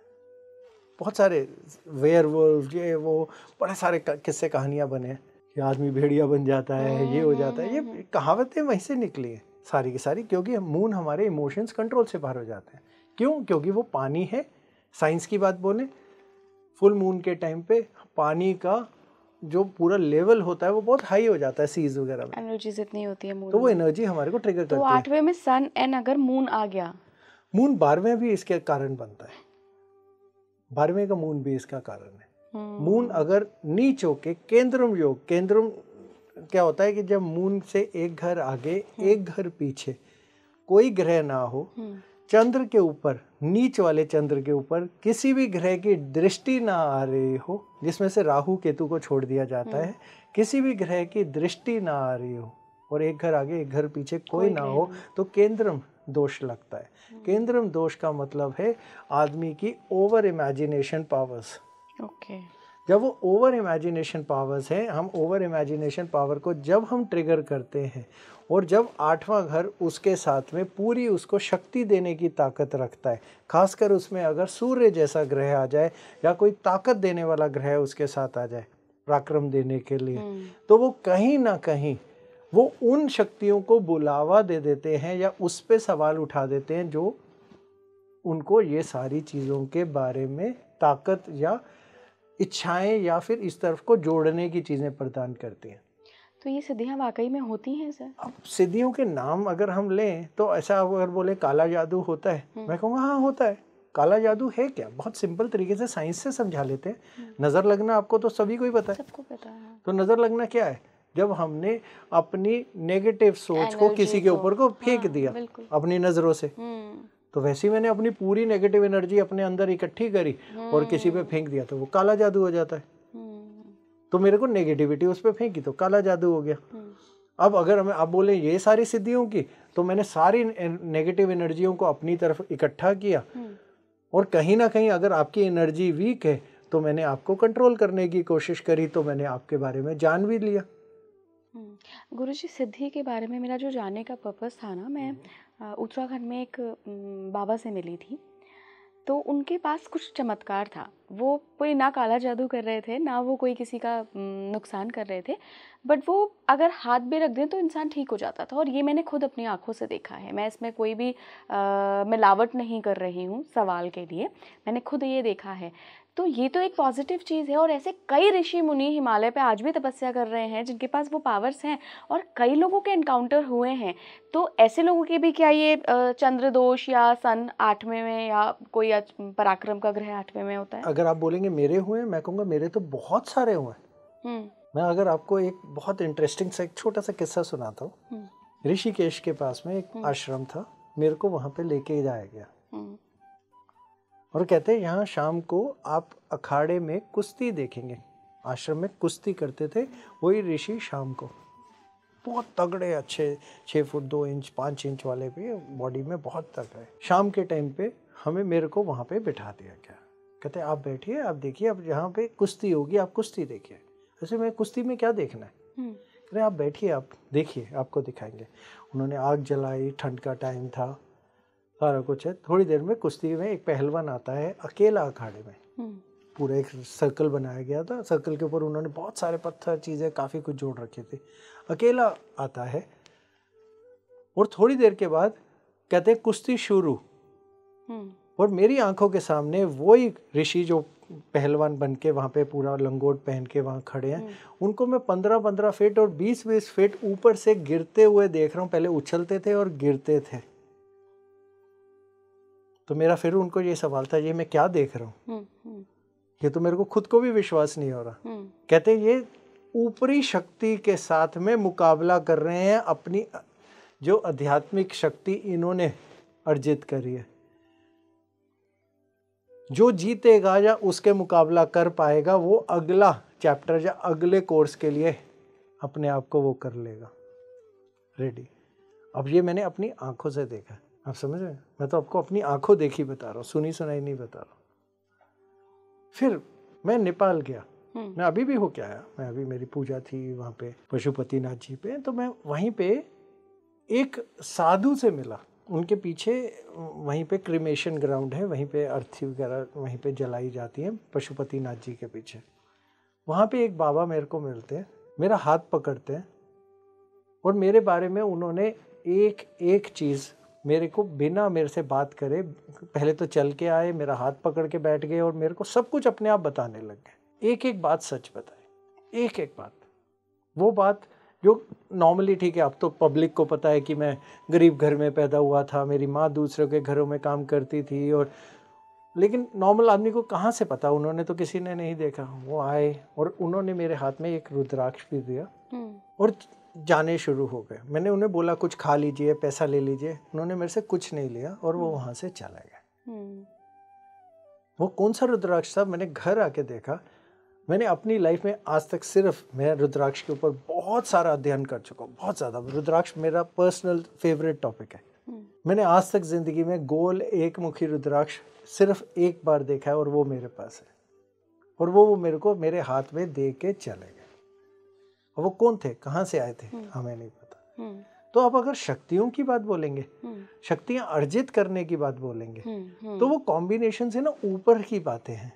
बहुत सारे वेयरवुल्फ, ये वो बड़े सारे किस्से कहानियाँ बने हैं कि आदमी भेड़िया बन जाता है, ये हो जाता है। ये कहावतें वहीं से निकली हैं सारी की सारी, क्योंकि मून हमारे इमोशंस कंट्रोल से बाहर हो जाते हैं। क्यों? क्योंकि वो पानी है। साइंस की बात बोलें, फुल मून के टाइम पे पानी का जो पूरा लेवल होता है वो बहुत हाई हो जाता है, सीज वगैरह में एनर्जीज इतनी होती है मून, तो वो एनर्जी हमारे को ट्रिगर करती है। तो 8वें में सन एंड अगर मून आ गया, मून 12वें भी इसके कारण बनता है। 12वें का मून भी इसका कारण है। मून अगर नीच होके केंद्रम योग, केंद्रम क्या होता है कि जब मून से एक घर आगे एक घर पीछे कोई ग्रह ना हो, चंद्र के ऊपर, नीच वाले चंद्र के ऊपर किसी भी ग्रह की दृष्टि ना आ रही हो, जिसमें से राहु केतु को छोड़ दिया जाता है, किसी भी ग्रह की दृष्टि ना आ रही हो और एक घर आगे एक घर पीछे कोई ना हो, तो केंद्रम दोष लगता है। केंद्रम दोष का मतलब है आदमी की ओवर इमेजिनेशन पावर्स। जब वो ओवर इमेजिनेशन पावर्स हैं, हम ओवर इमेजिनेशन पावर को जब हम ट्रिगर करते हैं और जब 8वां घर उसके साथ में पूरी उसको शक्ति देने की ताकत रखता है, खासकर उसमें अगर सूर्य जैसा ग्रह आ जाए या कोई ताकत देने वाला ग्रह उसके साथ आ जाए पराक्रम देने के लिए, तो वो कहीं ना कहीं वो उन शक्तियों को बुलावा दे देते हैं या उस पे सवाल उठा देते हैं जो उनको ये सारी चीज़ों के बारे में ताकत या इच्छाएं या फिर इस तरफ को जोड़ने की चीज़ें प्रदान करती हैं। तो ये सिद्धियाँ वाकई में होती हैं सर? अब सिद्धियों के नाम अगर हम लें तो ऐसा अगर बोले काला जादू होता है, मैं कहूँगा हाँ होता है। काला जादू है क्या? बहुत सिंपल तरीके से साइंस से समझा लेते हैं। नज़र लगना आपको तो सभी को ही पता है, सबको पता है। तो नज़र लगना क्या है? जब हमने अपनी नेगेटिव सोच को किसी के ऊपर को फेंक दिया अपनी नज़रों से, तो वैसे ही मैंने अपनी पूरी नेगेटिव एनर्जी अपने अंदर इकट्ठी करी और किसी पे फेंक दिया, तो वो काला जादू हो जाता है। तो मेरे को नेगेटिविटी उस पे फेंकी तो काला जादू हो गया। अब अगर हमें आप बोले ये सारी सिद्धियों की, तो मैंने सारी नेगेटिव एनर्जियों को अपनी तरफ इकट्ठा किया और कहीं ना कहीं अगर आपकी एनर्जी वीक है तो मैंने आपको कंट्रोल करने की कोशिश करी, तो मैंने आपके बारे में जान भी लिया। गुरुजी, सिद्धि के बारे में मेरा जो जानने का पर्पस था ना, मैं उत्तराखंड में एक बाबा से मिली थी। तो उनके पास कुछ चमत्कार था। वो कोई ना काला जादू कर रहे थे, ना वो कोई किसी का नुकसान कर रहे थे, बट वो अगर हाथ भी रख दें तो इंसान ठीक हो जाता था। और ये मैंने खुद अपनी आंखों से देखा है। मैं इसमें कोई भी मिलावट नहीं कर रही हूँ सवाल के लिए, मैंने खुद ये देखा है। तो ये तो एक पॉजिटिव चीज़ है। और ऐसे कई ऋषि मुनि हिमालय पे आज भी तपस्या कर रहे हैं जिनके पास वो पावर्स हैं, और कई लोगों के एनकाउंटर हुए हैं। तो ऐसे लोगों के भी क्या ये चंद्र दोष या सन 8वें में या कोई पराक्रम का ग्रह 8वें में होता है? अगर आप बोलेंगे मेरे हुए, मैं कहूँगा मेरे तो बहुत सारे हुए। मैं अगर आपको एक बहुत इंटरेस्टिंग सा एक छोटा सा किस्सा सुनाता हूँ। ऋषिकेश के पास में एक आश्रम था, मेरे को वहाँ पे लेके जाया गया और कहते हैं यहाँ शाम को आप अखाड़े में कुश्ती देखेंगे। आश्रम में कुश्ती करते थे वही ऋषि शाम को, बहुत तगड़े, अच्छे 6 फुट 2 इंच 5 इंच वाले पे बॉडी में बहुत तगड़े। शाम के टाइम पे मेरे को वहाँ पे बिठा दिया गया। कहते आप बैठिए, आप देखिए, अब यहाँ पे कुश्ती होगी, आप कुश्ती देखिए। ऐसे में कुश्ती में क्या देखना है? कहते आप बैठिए, आप देखिए, आपको दिखाएंगे। उन्होंने आग जलाई, ठंड का टाइम था, सारा कुछ है। थोड़ी देर में कुश्ती में एक पहलवान आता है अकेला अखाड़े में। पूरा एक सर्कल बनाया गया था, सर्कल के ऊपर उन्होंने बहुत सारे पत्थर चीज़ें काफ़ी कुछ जोड़ रखे थे। अकेला आता है और थोड़ी देर के बाद कहते हैं कुश्ती शुरू। और मेरी आंखों के सामने वही ऋषि जो पहलवान बन के वहाँ पे पूरा लंगोट पहन के वहाँ खड़े हैं, उनको मैं 15-15 फीट और 20-20 फीट ऊपर से गिरते हुए देख रहा हूँ। पहले उछलते थे और गिरते थे। तो मेरा फिर उनको ये सवाल था, ये मैं क्या देख रहा हूँ? ये तो मेरे को खुद को भी विश्वास नहीं हो रहा। कहते ये ऊपरी शक्ति के साथ में मुकाबला कर रहे हैं, अपनी जो आध्यात्मिक शक्ति इन्होंने अर्जित करी है। जो जीतेगा या उसके मुकाबला कर पाएगा वो अगला चैप्टर या अगले कोर्स के लिए अपने आप को वो कर लेगा रेडी। अब ये मैंने अपनी आंखों से देखा, आप समझ रहे हैं? मैं तो आपको अपनी आंखों देखी बता रहा हूँ, सुनी सुनाई नहीं बता रहा हूँ। फिर मैं नेपाल गया, मैं अभी भी होके आया। मैं अभी, मेरी पूजा थी वहाँ पे पशुपतिनाथ जी पे, तो मैं वहीं पे एक साधु से मिला। उनके पीछे वहीं पे क्रिमेशन ग्राउंड है, वहीं पे अर्थी वगैरह वहीं पे जलाई जाती है पशुपतिनाथ जी के पीछे। वहाँ पे एक बाबा मेरे को मिलते हैं, मेरा हाथ पकड़ते हैं और मेरे बारे में उन्होंने एक एक चीज़ मेरे को बिना मेरे से बात करे, पहले तो चल के आए, मेरा हाथ पकड़ के बैठ गए और मेरे को सब कुछ अपने आप बताने लग गए। एक एक बात सच बताए, एक एक बात। वो बात जो नॉर्मली ठीक है, अब तो पब्लिक को पता है कि मैं गरीब घर में पैदा हुआ था, मेरी माँ दूसरों के घरों में काम करती थी, और लेकिन नॉर्मल आदमी को कहाँ से पता? उन्होंने तो किसी ने नहीं देखा। वो आए और उन्होंने मेरे हाथ में एक रुद्राक्ष भी दिया और जाने शुरू हो गए। मैंने उन्हें बोला कुछ खा लीजिए, पैसा ले लीजिए, उन्होंने मेरे से कुछ नहीं लिया और वो वहाँ से चला गया। वो कौन सा रुद्राक्ष था? मैंने घर आके देखा। मैंने अपनी लाइफ में आज तक सिर्फ, मैं रुद्राक्ष के ऊपर बहुत सारा अध्ययन कर चुका हूँ, बहुत ज़्यादा। रुद्राक्ष मेरा पर्सनल फेवरेट टॉपिक है। मैंने आज तक ज़िंदगी में गोल एक मुखी रुद्राक्ष सिर्फ एक बार देखा है और वो मेरे पास है, और वो मेरे को मेरे हाथ में दे के चले गए। और वो कौन थे, कहाँ से आए थे, हमें नहीं पता। तो अब अगर शक्तियों की बात बोलेंगे, शक्तियाँ अर्जित करने की बात बोलेंगे, तो वो कॉम्बिनेशन से ना ऊपर की बातें हैं।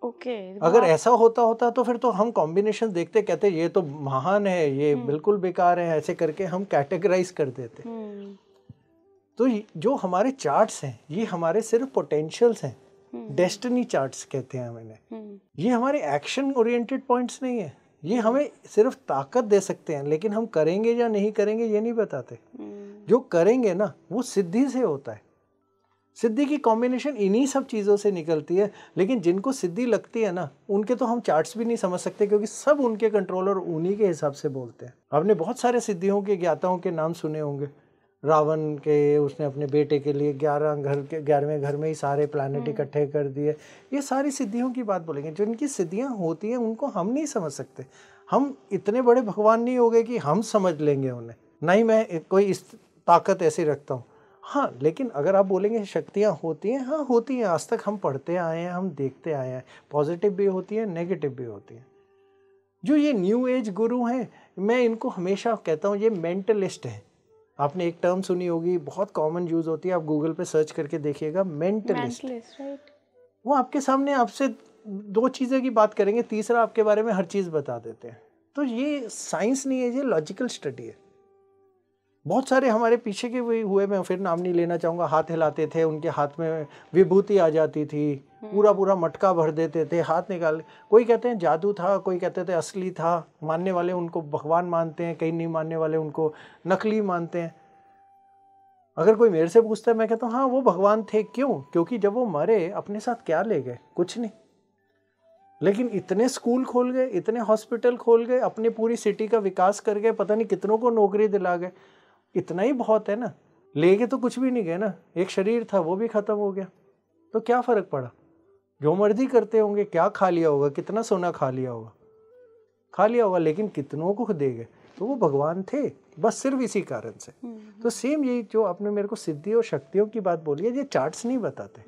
अगर ऐसा होता तो फिर तो हम कॉम्बिनेशन देखते, कहते ये तो महान है, ये बिल्कुल बेकार है, ऐसे करके हम कैटेगराइज कर देते। तो जो हमारे चार्ट्स हैं, ये हमारे सिर्फ पोटेंशियल्स हैं, डेस्टिनी चार्ट्स कहते हैं मैंने। ये हमारे एक्शन ओरिएंटेड पॉइंट्स नहीं है। ये हमें सिर्फ ताकत दे सकते हैं, लेकिन हम करेंगे या नहीं करेंगे ये नहीं बताते। जो करेंगे ना वो सिद्धि से होता है। सिद्धि की कॉम्बिनेशन इन्हीं सब चीज़ों से निकलती है। लेकिन जिनको सिद्धि लगती है ना, उनके तो हम चार्ट्स भी नहीं समझ सकते, क्योंकि सब उनके कंट्रोलर उन्हीं के हिसाब से बोलते हैं। आपने बहुत सारे सिद्धियों के ज्ञाताओं के नाम सुने होंगे। रावण के, उसने अपने बेटे के लिए 11वें घर में ही सारे प्लैनेट इकट्ठे कर दिए। ये सारी सिद्धियों की बात बोलेंगे। जो इनकी सिद्धियाँ होती हैं उनको हम नहीं समझ सकते। हम इतने बड़े भगवान नहीं हो गए कि हम समझ लेंगे उन्हें। नहीं, मैं कोई इस ताकत ऐसी रखता हूँ। हाँ, लेकिन अगर आप बोलेंगे शक्तियाँ होती हैं, हाँ होती हैं, आज तक हम पढ़ते आए हैं, हम देखते आए हैं, पॉजिटिव भी होती हैं, नेगेटिव भी होती हैं। जो ये न्यू एज गुरु हैं, मैं इनको हमेशा कहता हूँ ये मेंटलिस्ट हैं। आपने एक टर्म सुनी होगी, बहुत कॉमन यूज होती है, आप गूगल पे सर्च करके देखिएगा, मेंटलिस्ट। राइट। वो आपके सामने आपसे दो चीज़ें की बात करेंगे, तीसरा आपके बारे में हर चीज़ बता देते हैं। तो ये साइंस नहीं है, ये लॉजिकल स्टडी है। बहुत सारे हमारे पीछे के वही हुए, मैं फिर नाम नहीं लेना चाहूँगा, हाथ हिलाते थे, उनके हाथ में विभूति आ जाती थी, पूरा पूरा मटका भर देते थे, हाथ निकाल, कोई कहते हैं जादू था, कोई कहते थे असली था, मानने वाले उनको भगवान मानते हैं, कई नहीं मानने वाले उनको नकली मानते हैं। अगर कोई मेरे से पूछता है, मैं कहता हूँ हाँ वो भगवान थे। क्यों? क्योंकि जब वो मरे अपने साथ क्या ले गए? कुछ नहीं। लेकिन इतने स्कूल खोल गए, इतने हॉस्पिटल खोल गए, अपनी पूरी सिटी का विकास कर गए, पता नहीं कितनों को नौकरी दिला गए, इतना ही बहुत है ना। ले गए तो कुछ भी नहीं गए ना, एक शरीर था वो भी खत्म हो गया, तो क्या फर्क पड़ा? जो मर्जी करते होंगे, क्या खा लिया होगा, कितना सोना खा लिया होगा, लेकिन कितनों को दे गए, तो वो भगवान थे बस सिर्फ इसी कारण से। तो सेम यही जो आपने मेरे को सिद्धि और शक्तियों की बात बोली है, ये चार्ट्स नहीं बताते।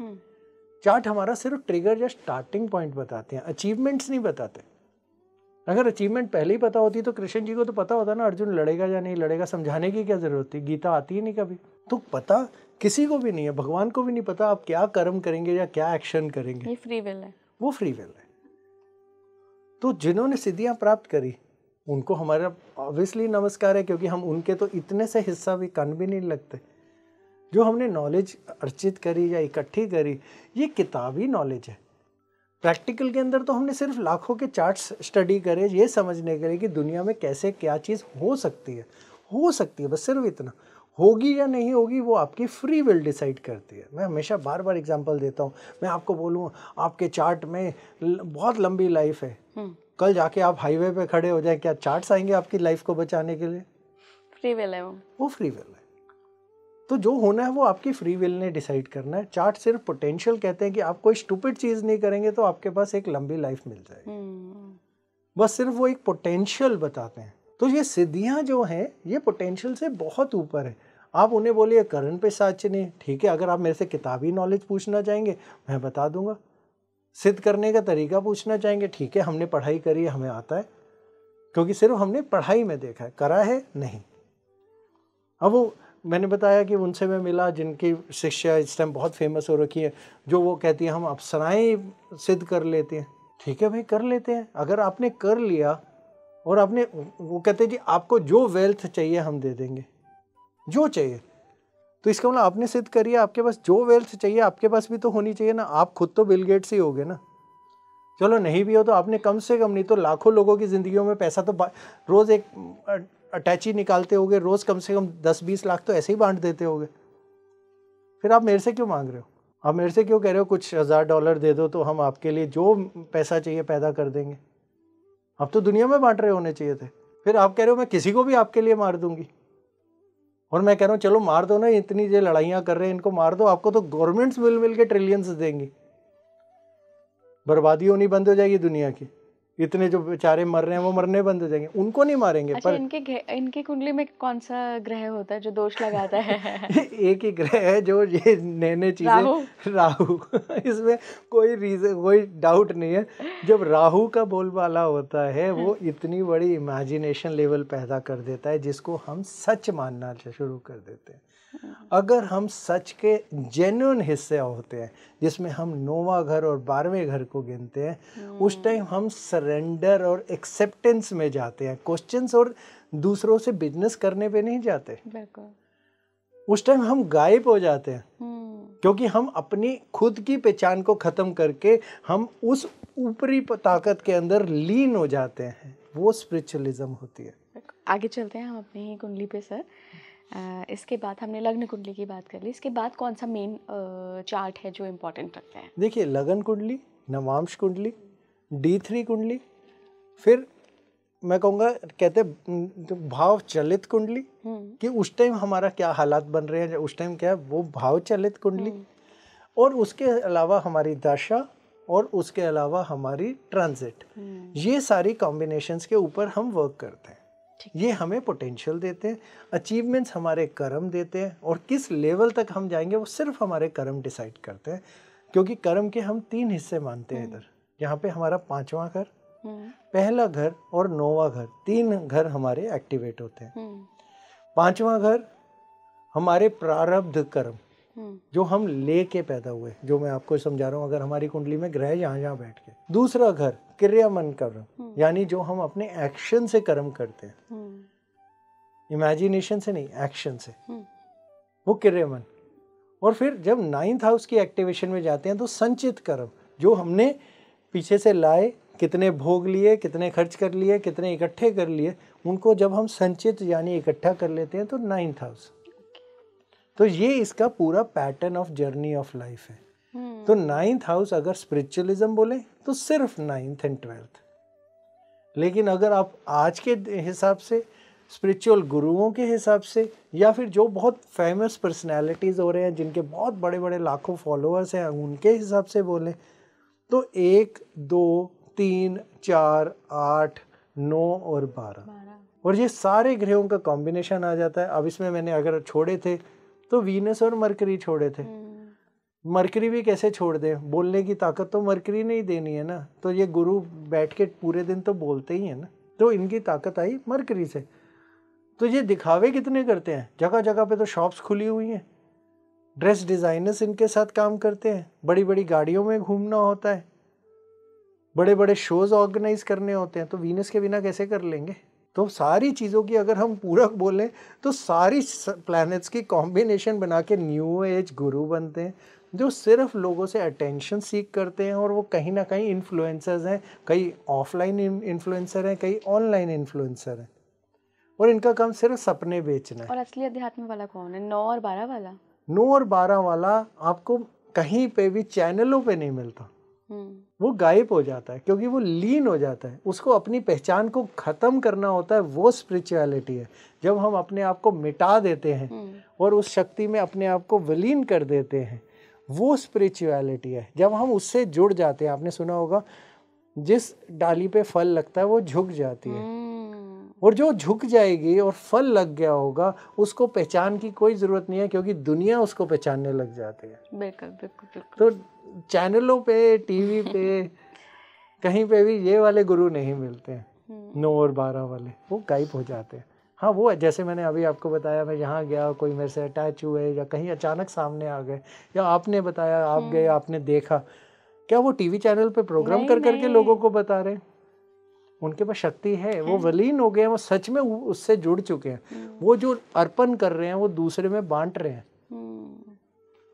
चार्ट हमारा सिर्फ ट्रिगर या स्टार्टिंग पॉइंट बताते हैं, अचीवमेंट्स नहीं बताते। अगर अचीवमेंट पहले ही पता होती तो कृष्ण जी को तो पता होता ना अर्जुन लड़ेगा या नहीं लड़ेगा, समझाने की क्या जरूरत थी? गीता आती ही नहीं कभी। तो पता किसी को भी नहीं है, भगवान को भी नहीं पता आप क्या कर्म करेंगे या क्या एक्शन करेंगे। ये फ्री विल है, वो फ्री विल है। तो जिन्होंने सिद्धियां प्राप्त करी उनको हमारा ऑब्वियसली नमस्कार है, क्योंकि हम उनके तो इतने से हिस्सा भी कन भी नहीं लगते। जो हमने नॉलेज अर्जित करी या इकट्ठी करी, ये किताबी नॉलेज है। प्रैक्टिकल के अंदर तो हमने सिर्फ लाखों के चार्ट्स स्टडी करे ये समझने के लिए कि दुनिया में कैसे क्या चीज़ हो सकती है, बस सिर्फ इतना। होगी या नहीं होगी वो आपकी फ्री विल डिसाइड करती है। मैं हमेशा बार बार एग्जांपल देता हूँ। मैं आपको बोलूँ आपके चार्ट में बहुत लंबी लाइफ है, कल जाके आप हाईवे पे खड़े हो जाए, क्या चार्ट्स आएंगे आपकी लाइफ को बचाने के लिए? फ्री विल है वो फ्री विल है। तो जो होना है वो आपकी फ्री विल ने डिसाइड करना है। चार्ट सिर्फ पोटेंशियल कहते हैं कि आप कोई स्टूपिड चीज़ नहीं करेंगे तो आपके पास एक लंबी लाइफ मिल जाएगी, बस सिर्फ वो एक पोटेंशियल बताते हैं। तो ये सिद्धियां जो हैं ये पोटेंशियल से बहुत ऊपर है। आप उन्हें बोलिए करण पे साचने, ठीक है। अगर आप मेरे से किताबी नॉलेज पूछना चाहेंगे मैं बता दूंगा, सिद्ध करने का तरीका पूछना चाहेंगे, ठीक है हमने पढ़ाई करी है, हमें आता है, क्योंकि सिर्फ हमने पढ़ाई में देखा है, करा है नहीं। अब वो मैंने बताया कि उनसे मैं मिला जिनकी शिक्षा इस टाइम बहुत फेमस हो रखी है, जो वो कहती है हम अप्सराएं सिद्ध कर लेते हैं। ठीक है भाई, कर लेते हैं। अगर आपने कर लिया और आपने, वो कहते हैं कि आपको जो वेल्थ चाहिए हम दे देंगे, जो चाहिए, तो इसका मतलब आपने सिद्ध करिए, आपके पास जो वेल्थ चाहिए आपके पास भी तो होनी चाहिए ना। आप खुद तो बिल गेट्स ही होगे ना। चलो नहीं भी हो तो आपने कम से कम नहीं तो लाखों लोगों की जिंदगियों में पैसा तो रोज एक अटैची निकालते होगे, रोज कम से कम 10-20 लाख तो ऐसे ही बांट देते होगे। फिर आप मेरे से क्यों मांग रहे हो? आप मेरे से क्यों कह रहे हो कुछ $1000 दे दो तो हम आपके लिए जो पैसा चाहिए पैदा कर देंगे? अब तो दुनिया में बांट रहे होने चाहिए थे। फिर आप कह रहे हो मैं किसी को भी आपके लिए मार दूंगी, और मैं कह रहा हूँ चलो मार दो ना, इतनी जो लड़ाइयाँ कर रहे हैं इनको मार दो, आपको तो गवर्नमेंट्स मिल के ट्रिलियंस देंगी, बर्बादी होनी बंद हो जाएगी दुनिया की। इतने जो बेचारे मर रहे हैं वो मरने बंद हो जाएंगे, उनको नहीं मारेंगे। अच्छा, पर इनकी कुंडली में कौन सा ग्रह होता है जो दोष लगाता है? एक ही ग्रह है जो ये नए चीजें, राहु। इसमें कोई रीजन, कोई डाउट नहीं है। जब राहु का बोलबाला होता है वो इतनी बड़ी इमेजिनेशन लेवल पैदा कर देता है जिसको हम सच मानना शुरू कर देते हैं। अगर हम सच के जेन्युइन हिस्से होते हैं जिसमें हम 9वां घर और 12वें घर को गिनते हैं, उस टाइम हम सरेंडर और एक्सेप्टेंस में जाते हैं। क्वेश्चंस और दूसरों से बिजनेस करने पे नहीं जाते। उस टाइम हम गायब हो जाते हैं, क्योंकि हम अपनी खुद की पहचान को खत्म करके हम उस ऊपरी ताकत के अंदर लीन हो जाते हैं। वो स्पिरिचुअलिज्म होती है। आगे चलते हैं हम अपनी ही कुंडली पे सर। इसके बाद हमने लग्न कुंडली की बात कर ली, इसके बाद कौन सा मेन चार्ट है जो इम्पोर्टेंट रखता है? देखिए, लगन कुंडली, नवांश कुंडली, D3 कुंडली, फिर मैं कहूँगा कहते भाव चलित कुंडली कि उस टाइम हमारा क्या हालात बन रहे हैं, उस टाइम क्या है, वो भाव चलित कुंडली, और उसके अलावा हमारी दशा, और उसके अलावा हमारी ट्रांजिट। ये सारी कॉम्बिनेशंस के ऊपर हम वर्क करते हैं। ये हमें पोटेंशियल देते हैं, अचीवमेंट्स हमारे कर्म देते हैं, और किस लेवल तक हम जाएंगे वो सिर्फ हमारे कर्म डिसाइड करते हैं। क्योंकि कर्म के हम 3 हिस्से मानते हैं इधर। यहाँ पे हमारा 5वां घर, पहला घर और 9वां घर, 3 घर हमारे एक्टिवेट होते हैं। 5वां घर हमारे प्रारब्ध कर्म, जो हम लेके पैदा हुए, जो मैं आपको समझा रहा हूँ, अगर हमारी कुंडली में ग्रह यहाँ बैठ के। दूसरा घर क्रियामन कर्म, यानी जो हम अपने एक्शन से कर्म करते हैं, इमेजिनेशन से नहीं, एक्शन से, वो क्रियामन। और फिर जब 9th हाउस की एक्टिवेशन में जाते हैं तो संचित कर्म, जो हमने पीछे से लाए, कितने भोग लिए, कितने खर्च कर लिए, कितने इकट्ठे कर लिए, उनको जब हम संचित यानी इकट्ठा कर लेते हैं तो 9th हाउस। तो ये इसका पूरा pattern of journey of life है। तो 9th हाउस अगर स्पिरिचुअलिज्म बोले तो सिर्फ 9th एंड 12th। लेकिन अगर आप आज के हिसाब से, स्पिरिचुअल गुरुओं के हिसाब से, या फिर जो बहुत फेमस पर्सनालिटीज़ हो रहे हैं जिनके बहुत बड़े बड़े लाखों फॉलोअर्स हैं, उनके हिसाब से बोले तो 1, 2, 3, 4, 8, 9 और 12, और ये सारे ग्रहों का कॉम्बिनेशन आ जाता है। अब इसमें मैंने अगर छोड़े थे तो वीनस और मरकरी छोड़े थे। मरकरी भी कैसे छोड़ दें, बोलने की ताकत तो मरकरी ने ही देनी है ना, तो ये गुरु बैठ के पूरे दिन तो बोलते ही हैं ना, तो इनकी ताकत आई मरकरी से। तो ये दिखावे कितने करते हैं, जगह जगह पे तो शॉप्स खुली हुई हैं, ड्रेस डिज़ाइनर्स इनके साथ काम करते हैं, बड़ी बड़ी गाड़ियों में घूमना होता है, बड़े बड़े शोज़ ऑर्गेनाइज करने होते हैं, तो वीनस के बिना कैसे कर लेंगे। तो सारी चीज़ों की अगर हम पूरक बोलें तो सारी प्लैनेट्स की कॉम्बिनेशन बना के न्यू एज गुरु बनते हैं, जो सिर्फ लोगों से अटेंशन सीख करते हैं, और वो कहीं ना कहीं इन्फ्लुएंसर्स हैं, कई ऑफलाइन इन्फ्लुएंसर हैं, कई ऑनलाइन इन्फ्लुएंसर हैं, और इनका काम सिर्फ सपने बेचना है। और असली अध्यात्म वाला कौन है? 9 और 12 वाला? 9 और 12 वाला आपको कहीं पे भी चैनलों पे नहीं मिलता, वो गायब हो जाता है, क्योंकि वो लीन हो जाता है। उसको अपनी पहचान को ख़त्म करना होता है, वो स्पिरिचुअलिटी है। जब हम अपने आप को मिटा देते हैं और उस शक्ति में अपने आप को विलीन कर देते हैं, वो स्पिरिचुअलिटी है। जब हम उससे जुड़ जाते हैं, आपने सुना होगा जिस डाली पे फल लगता है वो झुक जाती है, और जो झुक जाएगी और फल लग गया होगा उसको पहचान की कोई ज़रूरत नहीं है, क्योंकि दुनिया उसको पहचानने लग जाती है। बिल्कुल बिल्कुल बिल्कुल। तो चैनलों पे, टीवी पे, कहीं पे भी ये वाले गुरु नहीं मिलते हैं, 9 और 12 वाले, वो गायब हो जाते हैं। हाँ, वो जैसे मैंने अभी आपको बताया, मैं यहाँ गया, कोई मेरे से अटैच हुए, या कहीं अचानक सामने आ गए, या आपने बताया, आप गए, आपने देखा, क्या वो टीवी चैनल पे प्रोग्राम कर करके लोगों को बता रहे हैं? उनके पास शक्ति है, वो वलीन हो गए हैं, वो सच में उससे जुड़ चुके हैं। वो जो अर्पण कर रहे हैं वो दूसरे में बांट रहे हैं।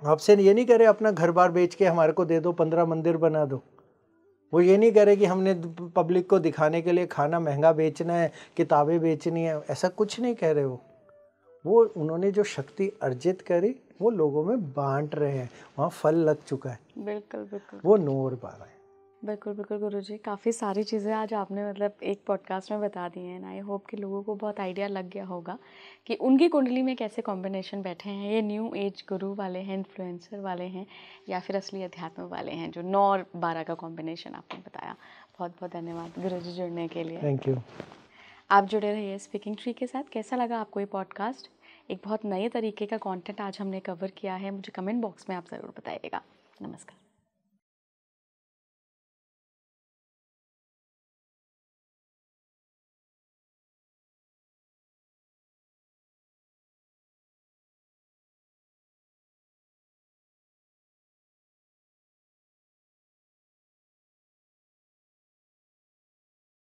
आपसे ये नहीं कह रहे अपना घर बार बेच के हमारे को दे दो, 15 मंदिर बना दो। वो ये नहीं कह रहे कि हमने पब्लिक को दिखाने के लिए खाना महंगा बेचना है, किताबें बेचनी है, ऐसा कुछ नहीं कह रहे। वो उन्होंने जो शक्ति अर्जित करी वो लोगों में बांट रहे हैं, वहाँ फल लग चुका है। बिल्कुल बिल्कुल, वो 9 और 12 है। बिल्कुल बिल्कुल गुरुजी, काफ़ी सारी चीज़ें आज आपने मतलब एक पॉडकास्ट में बता दी हैं। आई होप कि लोगों को बहुत आइडिया लग गया होगा कि उनकी कुंडली में कैसे कॉम्बिनेशन बैठे हैं, ये न्यू एज गुरु वाले हैं, इन्फ्लुएंसर वाले हैं, या फिर असली अध्यात्म वाले हैं, जो 9 और 12 का कॉम्बिनेशन आपने बताया। बहुत बहुत धन्यवाद गुरुजी जुड़ने के लिए। Thank you. आप जुड़े रहिए स्पीकिंग ट्री के साथ। कैसा लगा आपको ये पॉडकास्ट? एक बहुत नए तरीके का कंटेंट आज हमने कवर किया है, मुझे कमेंट बॉक्स में आप ज़रूर बताइएगा। नमस्कार।